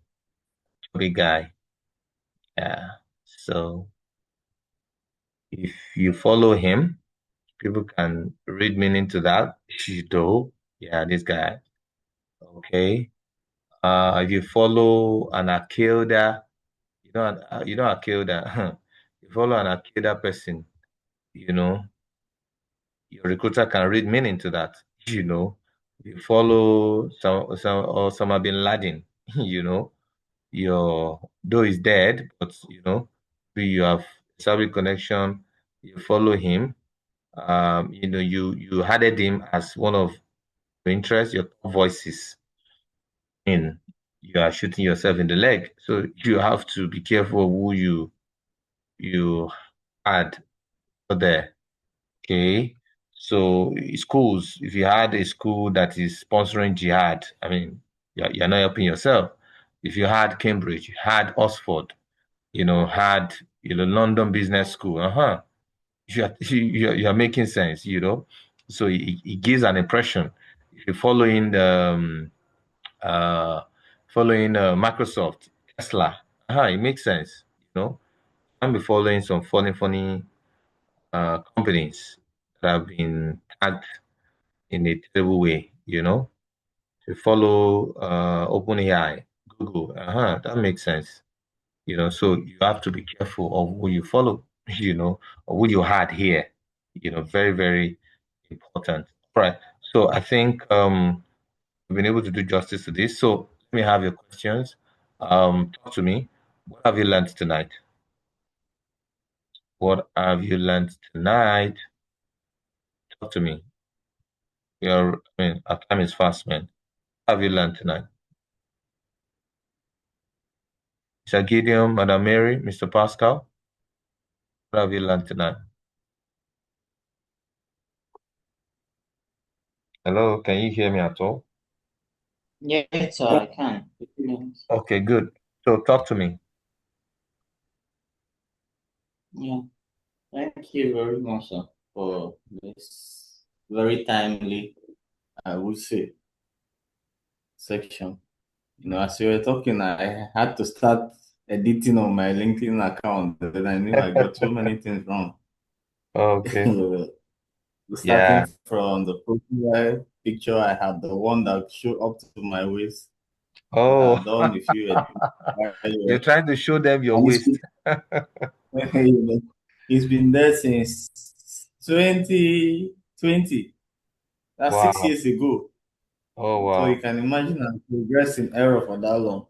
Speaker 1: guy. Yeah. So if you follow him, people can read meaning to that. Shido. Yeah, this guy. Okay. If you follow an Akilda, Akilda. You follow an Akilda person, you know, your recruiter can read meaning to that. You know, you follow some Osama bin Laden, you know, your though he's dead, but you have Saudi connection. You follow him. You added him as one of your interests, your top voices in. You are shooting yourself in the leg. So you have to be careful who you add there. Okay. So schools, if you had a school that is sponsoring jihad, I mean, you're not helping yourself. If you had Cambridge, you had Oxford, had London Business School, you're making sense, So it gives an impression. If you're uh, following Microsoft, Tesla, it makes sense, I'm be following some funny companies that have been tagged in a terrible way, To follow OpenAI, Google, that makes sense, So you have to be careful of who you follow, or who you had here, very, very important. All right. So I think we've been able to do justice to this. So let me have your questions. Talk to me. What have you learned tonight? What have you learned tonight? Talk to me. Our time is fast, man. What have you learned tonight? Mr. Gideon, Madam Mary, Mr. Pascal, what have you learned tonight? Hello, can you hear me at all?
Speaker 2: Yes, I can. Yes.
Speaker 1: Okay, good. So talk to me.
Speaker 2: Yeah. Thank you very much, sir, for this very timely, I would say, section. As you were talking, I had to start editing on my LinkedIn account. Then I knew I got so many things wrong.
Speaker 1: Okay. Yeah.
Speaker 2: Starting from the profile picture, I had the one that showed up to my waist.
Speaker 1: Oh,
Speaker 2: I've done a few edits.
Speaker 1: you're trying to show them your
Speaker 2: And
Speaker 1: waist.
Speaker 2: you know, it's been there 2020. That's six
Speaker 1: Wow.
Speaker 2: years ago.
Speaker 1: Oh,
Speaker 2: So you
Speaker 1: wow.
Speaker 2: can imagine I'm progressing error for that long.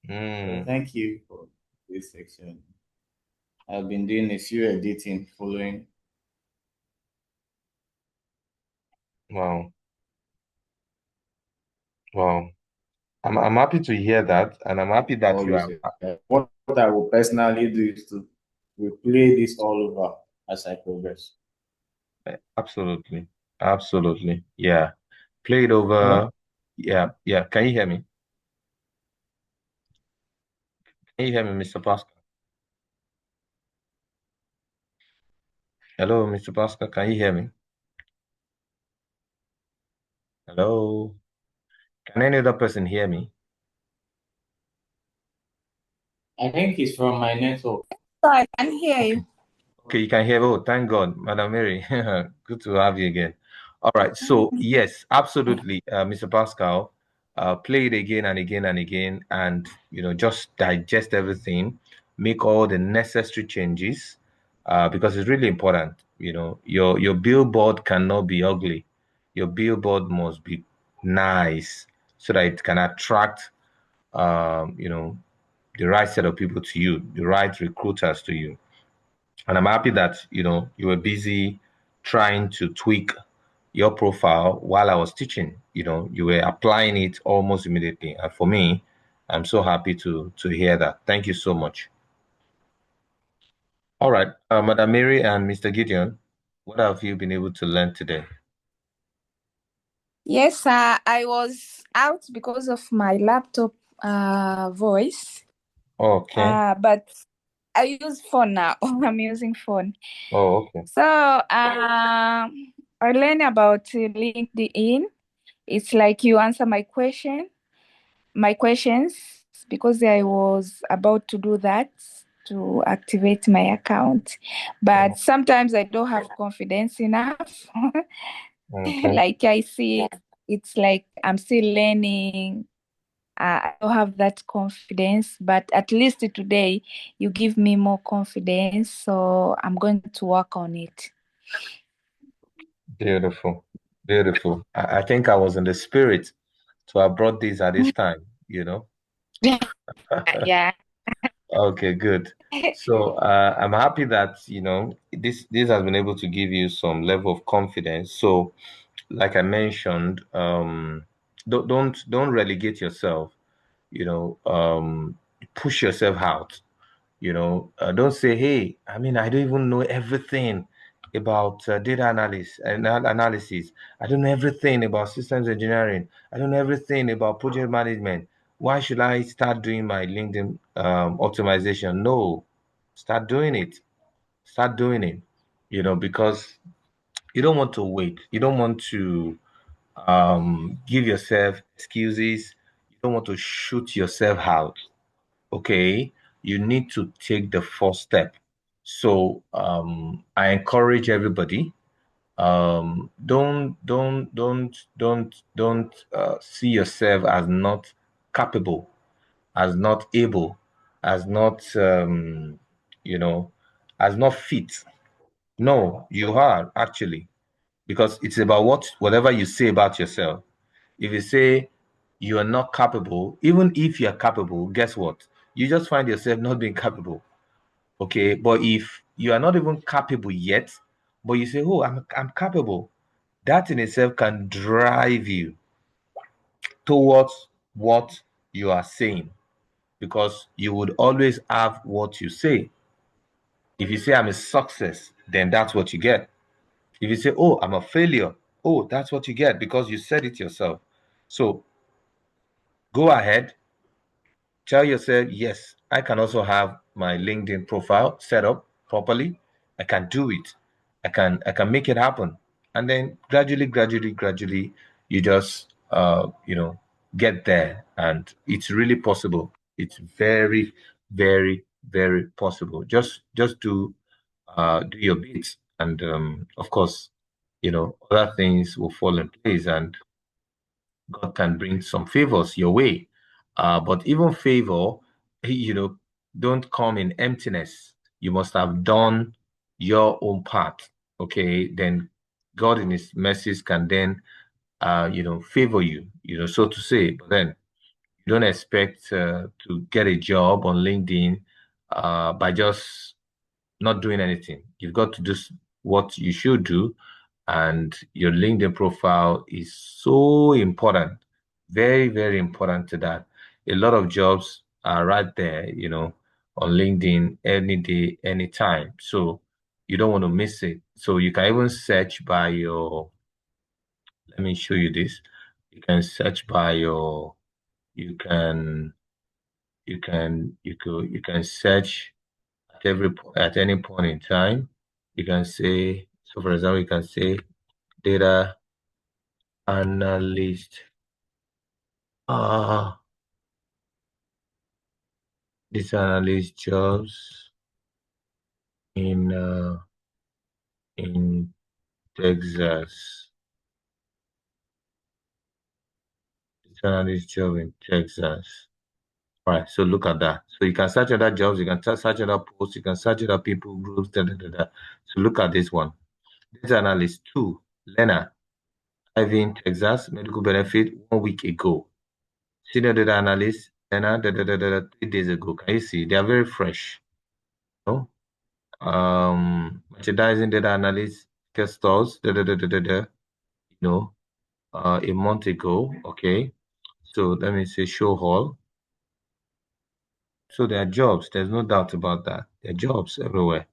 Speaker 2: So
Speaker 1: Mm,
Speaker 2: thank you for this section. I've been doing a few editing following
Speaker 1: wow. Wow. I'm happy to hear that, and I'm happy that
Speaker 2: all
Speaker 1: you
Speaker 2: this.
Speaker 1: are.
Speaker 2: What I will personally do is to replay this all over as I progress.
Speaker 1: Absolutely. Absolutely. Yeah. Play it
Speaker 2: Hello?
Speaker 1: over. Yeah. Yeah. Can you hear me? Can you hear me, Mr. Pascal? Hello, Mr. Pascal. Can you hear me? Hello. Can any other person hear me?
Speaker 2: I think it's from my network.
Speaker 3: So I can hear
Speaker 1: Okay.
Speaker 3: you.
Speaker 1: Okay, you can hear. Oh, thank God, Madam Mary. Good to have you again. All right. So yes, absolutely, Mr. Pascal. Play it again and again and again, and just digest everything, make all the necessary changes, because it's really important. Your billboard cannot be ugly. Your billboard must be nice so that it can attract, the right set of people to you, the right recruiters to you. And I'm happy that, you were busy trying to tweak your profile while I was teaching. You were applying it almost immediately. And for me, I'm so happy to hear that. Thank you so much. All right, Madam Mary and Mr. Gideon, what have you been able to learn today?
Speaker 3: Yes, I was out because of my laptop voice.
Speaker 1: Okay.
Speaker 3: But I use phone now. I'm using phone.
Speaker 1: Oh, okay.
Speaker 3: So I learned about LinkedIn. It's like you answer my questions, because I was about to do that to activate my account. But
Speaker 1: Oh,
Speaker 3: sometimes I don't have confidence enough.
Speaker 1: okay.
Speaker 3: Like I see, it's like I'm still learning. I don't have that confidence, but at least today you give me more confidence. So I'm going to work on it.
Speaker 1: Beautiful. Beautiful. I think I was in the spirit to have brought this at this time.
Speaker 3: Yeah.
Speaker 1: Okay, good. So I'm happy that this has been able to give you some level of confidence. So, like I mentioned, don't relegate yourself. Push yourself out. Don't say, hey, I mean, I don't even know everything about data analysis. I don't know everything about systems engineering. I don't know everything about project management. Why should I start doing my LinkedIn optimization? No, start doing it. Start doing it. Because you don't want to wait. You don't want to give yourself excuses. You don't want to shoot yourself out. Okay, you need to take the first step. So I encourage everybody. Don't see yourself as not capable, as not able, as not you know, as not fit. No, you are actually, because it's about whatever you say about yourself. If you say you are not capable, even if you are capable, guess what? You just find yourself not being capable. Okay. But if you are not even capable yet, but you say, oh, I'm capable, that in itself can drive you towards what you are saying, because you would always have what you say. If you say I'm a success, then that's what you get. If you say, oh, I'm a failure, oh, that's what you get because you said it yourself. So go ahead. Tell yourself, yes, I can also have my LinkedIn profile set up properly. I can do it. I can make it happen. And then gradually, you just get there. And it's really possible. It's very, very, very possible. Just do your bit. And of course, other things will fall in place. And God can bring some favors your way. But even favor, you know, don't come in emptiness. You must have done your own part. okay, then God in His mercies can then, favor you, so to say. But then you don't expect to get a job on LinkedIn by just not doing anything. You've got to do what you should do, and your LinkedIn profile is so important, very, very important to that. A lot of jobs are right there, on LinkedIn any day, anytime. So you don't want to miss it. So you can even search by your, let me show you this. You can search by your, you can, you can search at any point in time. You can say, so for example, you can say data analyst. Uh, this analyst jobs in Texas. This analyst job in Texas. All right, so look at that. So you can search other jobs, you can search other posts, you can search other people, groups, da, da, da, da. So look at this one. This analyst two, Lena, Irving, Texas, medical benefit 1 week ago. Senior data analyst, Lena, da, da, da, da, da, 3 days ago. Can you see? They are very fresh. No? Merchandising data analyst, guest stores, da, da, da, da, da, da, a month ago. Okay. So let me say show hall. So there are jobs. There's no doubt about that. There are jobs everywhere.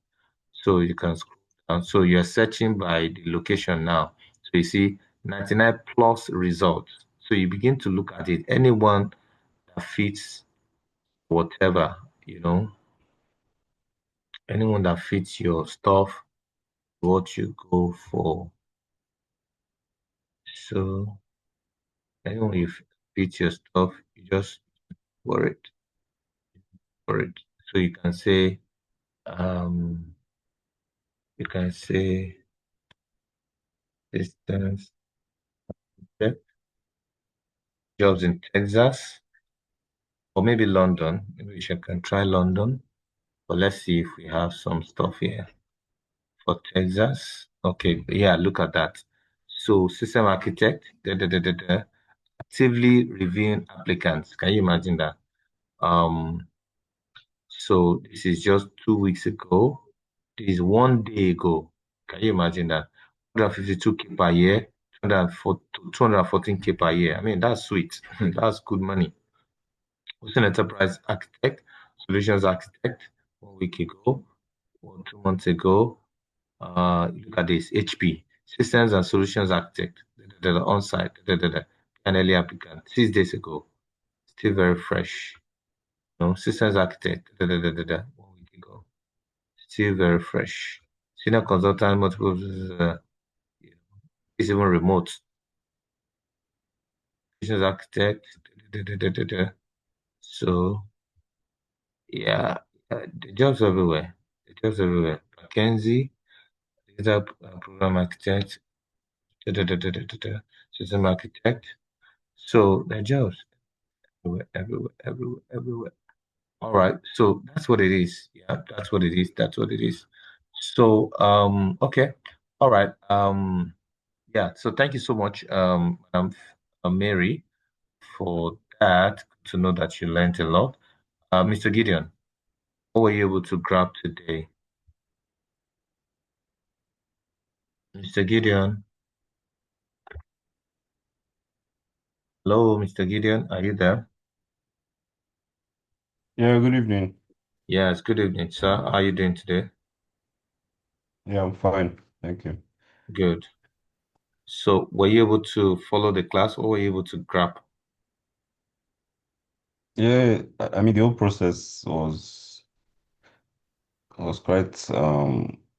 Speaker 1: So you can scroll down. So you're searching by the location now. So you see 99 plus results. So you begin to look at it. Anyone that fits whatever, anyone that fits your stuff, what you go for. So anyone you fits your stuff, you just for it, for it. So um, you can say distance, check, jobs in Texas or maybe London. Maybe we can try London. But let's see if we have some stuff here for Texas. Okay, yeah, look at that. So system architect, actively reviewing applicants. Can you imagine that? Um, so this is just 2 weeks ago. This is 1 day ago. Can you imagine that? 152K per year, 214K per year. I mean, that's sweet. That's good money. Also, an enterprise architect, solutions architect, 1 week ago, 2 months ago. Look at this, HP, systems and solutions architect, on-site, an early applicant, 6 days ago, still very fresh. Systems architect, 1 week ago, still very fresh. Senior consultant, multiple, is even remote. Solutions architect, so yeah, the jobs everywhere. The jobs everywhere. Mackenzie, data program architect, system architect. So the jobs everywhere, everywhere, everywhere, everywhere. All right. So that's what it is. Yeah, that's what it is. That's what it is. So okay. All right. Yeah. So thank you so much, Madam Mary, for that. To know that you learned a lot. Mr. Gideon, what were you able to grab today? Mr. Gideon. Hello, Mr. Gideon. Are you there?
Speaker 4: Yeah, good evening.
Speaker 1: Yes, good evening, sir. How are you doing today?
Speaker 4: Yeah, I'm fine. Thank you.
Speaker 1: Good. So, were you able to follow the class or were you able to grab?
Speaker 4: Yeah, I mean the whole process was quite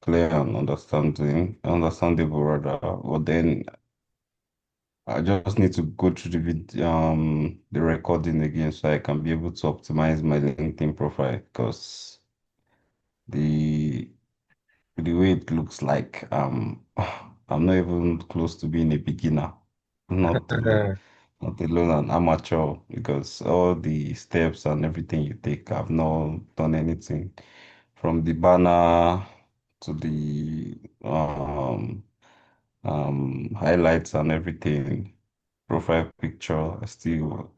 Speaker 4: clear and understandable rather. But then I just need to go through the recording again so I can be able to optimize my LinkedIn profile because the the way it looks like I'm not even close to being a beginner. Not not alone an amateur because all the steps and everything you take, I've not done anything from the banner to the highlights and everything, profile picture, still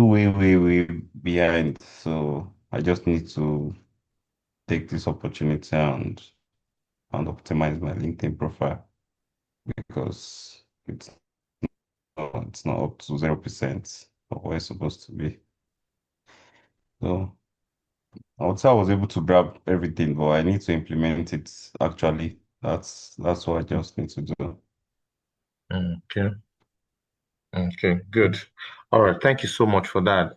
Speaker 4: way behind. So I just need to take this opportunity and optimize my LinkedIn profile because it's not up to 0% of where it's supposed to be. So I would say I was able to grab everything, but I need to implement it actually. That's what I just need to do.
Speaker 1: Okay. Okay, good. All right. Thank you so much for that.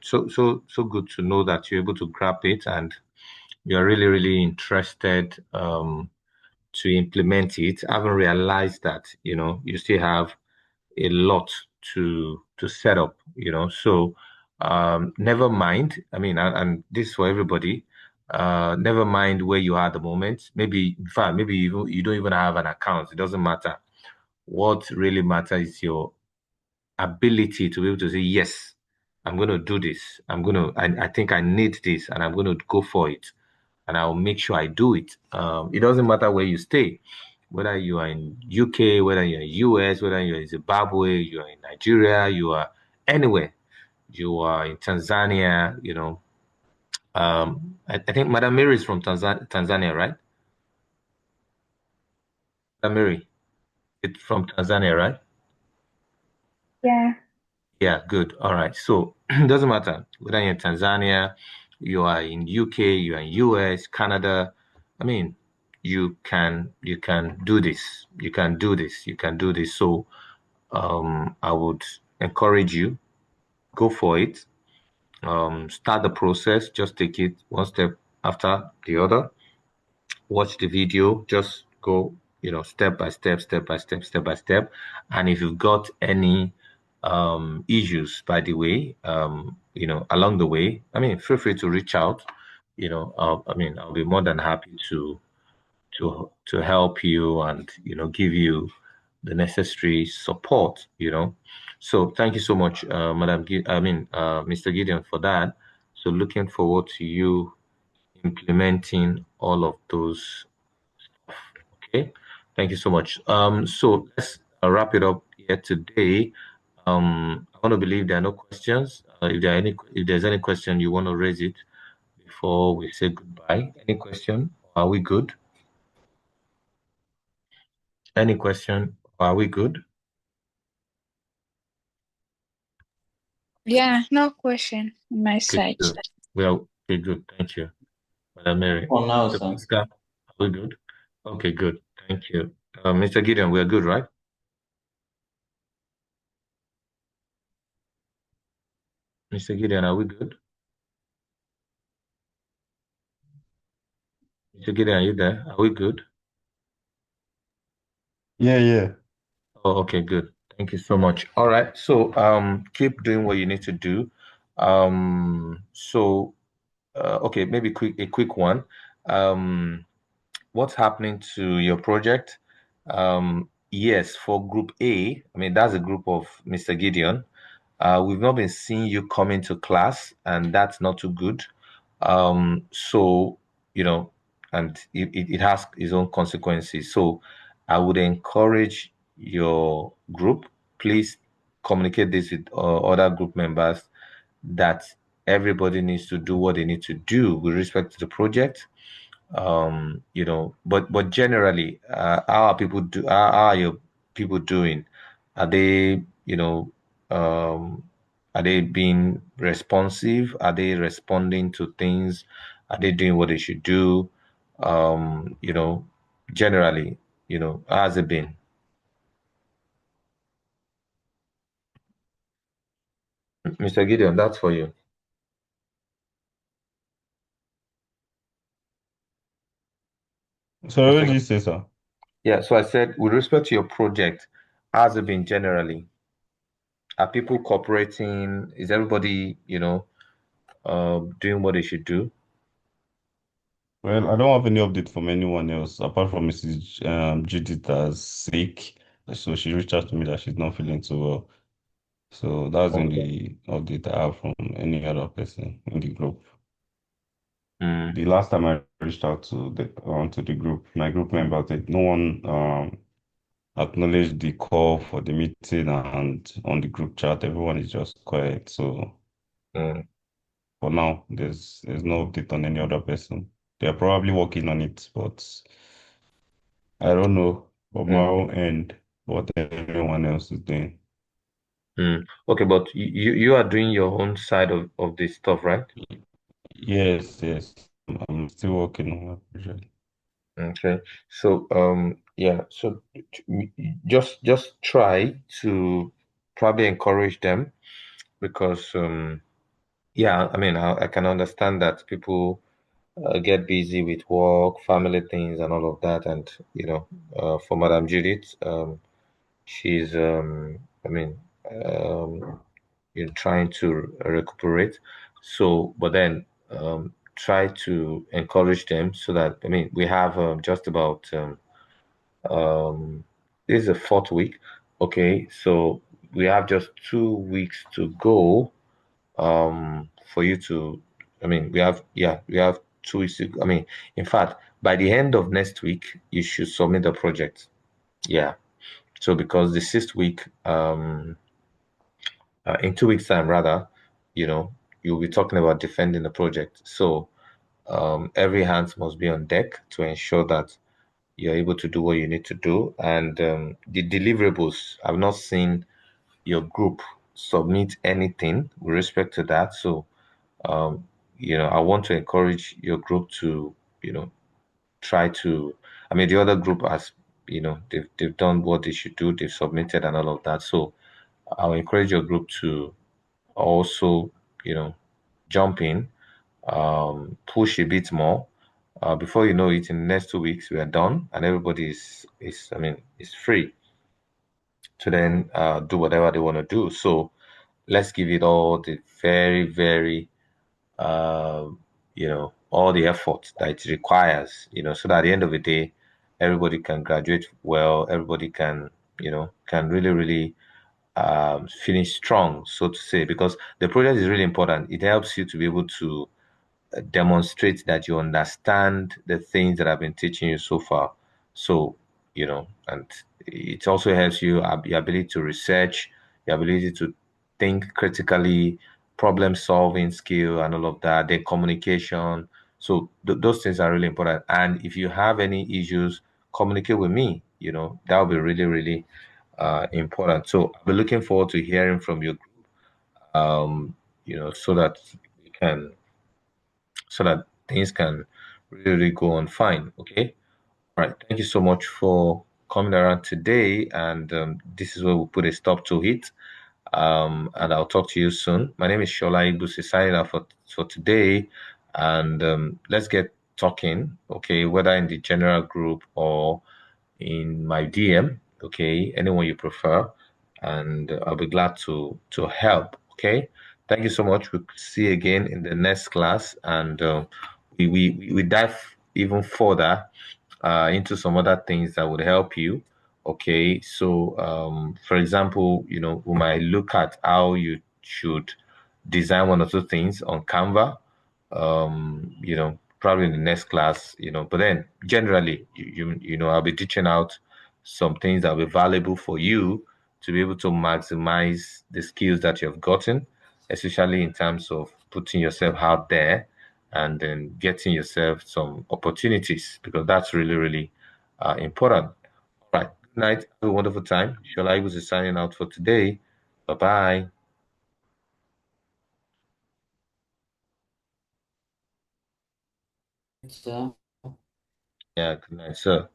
Speaker 1: So good to know that you're able to grab it and you're really interested to implement it. I haven't realized that, you still have a lot to set up, So never mind. I mean, and this for everybody. Never mind where you are at the moment. Maybe, in fact, maybe you don't even have an account. It doesn't matter. What really matters is your ability to be able to say, yes, I'm going to do this. I think I need this and I'm going to go for it. And I'll make sure I do it. It doesn't matter where you stay, whether you are in UK, whether you're in US, whether you're in Zimbabwe, you are in Nigeria, you are anywhere, you are in Tanzania, I think Madam Mary is from Tanzania, right? Madam Mary, it's from Tanzania, right?
Speaker 3: Yeah.
Speaker 1: Yeah, good. All right. So it doesn't matter whether you're in Tanzania, you are in UK, you are in US, Canada. I mean, you can do this. You can do this. You can do this. So I would encourage you, go for it. Start the process. Just take it one step after the other. Watch the video. Just go, step by step, step by step, step by step. And if you've got any issues, by the way, along the way, I mean, feel free to reach out. I'll be more than happy to help you and give you the necessary support. So thank you so much, Mr. Gideon, for that. So looking forward to you implementing all of those. Okay, thank you so much. So let's wrap it up here today. I want to believe there are no questions. If there's any question you want to raise it before we say goodbye. Any question? Are we good? Any question? Are we good?
Speaker 3: Yeah, no question on my
Speaker 1: Okay,
Speaker 3: side.
Speaker 1: good. Well, okay, good. Thank you, Madam Mary.
Speaker 2: For now,
Speaker 1: Mr.
Speaker 2: sir.
Speaker 1: Pascal, are we good? Okay, good. Thank you. Mr. Gideon, we are good, right? Mr. Gideon, are we good? Mr. Gideon, are you there? Are we good?
Speaker 4: Yeah.
Speaker 1: Oh, okay, good. Thank you so much. All right. So, keep doing what you need to do. So, okay, maybe a quick one. Um, what's happening to your project? Yes, for Group A, I mean, that's a group of Mr. Gideon. We've not been seeing you come into class, and that's not too good. So, you know, and it has its own consequences. So, I would encourage your group, please communicate this with other group members that everybody needs to do what they need to do with respect to the project. But generally, how are your people doing? Are they, are they being responsive? Are they responding to things? Are they doing what they should do? Um, you know, generally, how has it been? Mr. Gideon, that's for you.
Speaker 4: So what
Speaker 1: Mr.
Speaker 4: did you say, sir?
Speaker 1: Yeah, so I said, with respect to your project, how has it been generally? Are people cooperating? Is everybody, doing what they should do?
Speaker 4: Well, I don't have any update from anyone else apart from Mrs. Judith that's sick. So she reached out to me that she's not feeling too well. So that's the
Speaker 1: Okay.
Speaker 4: only update I have from any other person in the group.
Speaker 1: Mm,
Speaker 4: The last time I reached out to the group, my group members, no one acknowledged the call for the meeting, and on the group chat, everyone is just quiet. So
Speaker 1: mm,
Speaker 4: for now, there's no update on any other person. They're probably working on it, but I don't know from my
Speaker 1: mm,
Speaker 4: own end what everyone else is doing.
Speaker 1: mm. Okay, but you are doing your own side of this stuff, right?
Speaker 4: Yes, yes. I'm still working on my project.
Speaker 1: Okay. So yeah, so just try to probably encourage them because yeah, I mean I can understand that people get busy with work, family things, and all of that. And for Madam Judith, she's I mean, trying to recuperate. So, but then try to encourage them so that I mean, we have just about this is the fourth week. Okay, so we have just 2 weeks to go for you to I mean we have 2 weeks to I mean in fact by the end of next week you should submit the project. Yeah. So because the sixth week in 2 weeks time rather, you know, you'll be talking about defending the project. So every hands must be on deck to ensure that you're able to do what you need to do. And the deliverables, I've not seen your group submit anything with respect to that. So um, I want to encourage your group to, try to. I mean, the other group has, they've done what they should do. They've submitted and all of that. So I'll encourage your group to also, you know, jump in, push a bit more. Before you know it, in the next 2 weeks, we are done, and everybody is I mean, is free to then do whatever they want to do. So let's give it all the very, very uh, all the effort that it requires, so that at the end of the day, everybody can graduate well, everybody can, can really, really finish strong, so to say, because the project is really important. It helps you to be able to demonstrate that you understand the things that I've been teaching you so far. So, and it also helps you your ability to research, your ability to think critically, problem solving skill, and all of that, the communication. So those things are really important. And if you have any issues, communicate with me. That will be really, really important. So I'll be looking forward to hearing from you, so that we can so that things can really, really go on fine. Okay. All right. Thank you so much for coming around today. And this is where we'll put a stop to it. And I'll talk to you soon. My name is Shola Ibusi signing out for today. And let's get talking, okay, whether in the general group or in my DM, okay, anyone you prefer, and I'll be glad to help. Okay, thank you so much. We'll see you again in the next class, and we dive even further into some other things that would help you. Okay, so for example, we might look at how you should design one or two things on Canva, probably in the next class, but then generally, I'll be teaching out some things that will be valuable for you to be able to maximize the skills that you've gotten, especially in terms of putting yourself out there and then getting yourself some opportunities because that's really, really important. All right. Good night. Have a wonderful time. Shola was signing out for today. Bye bye.
Speaker 2: So.
Speaker 1: Yeah, good night, sir.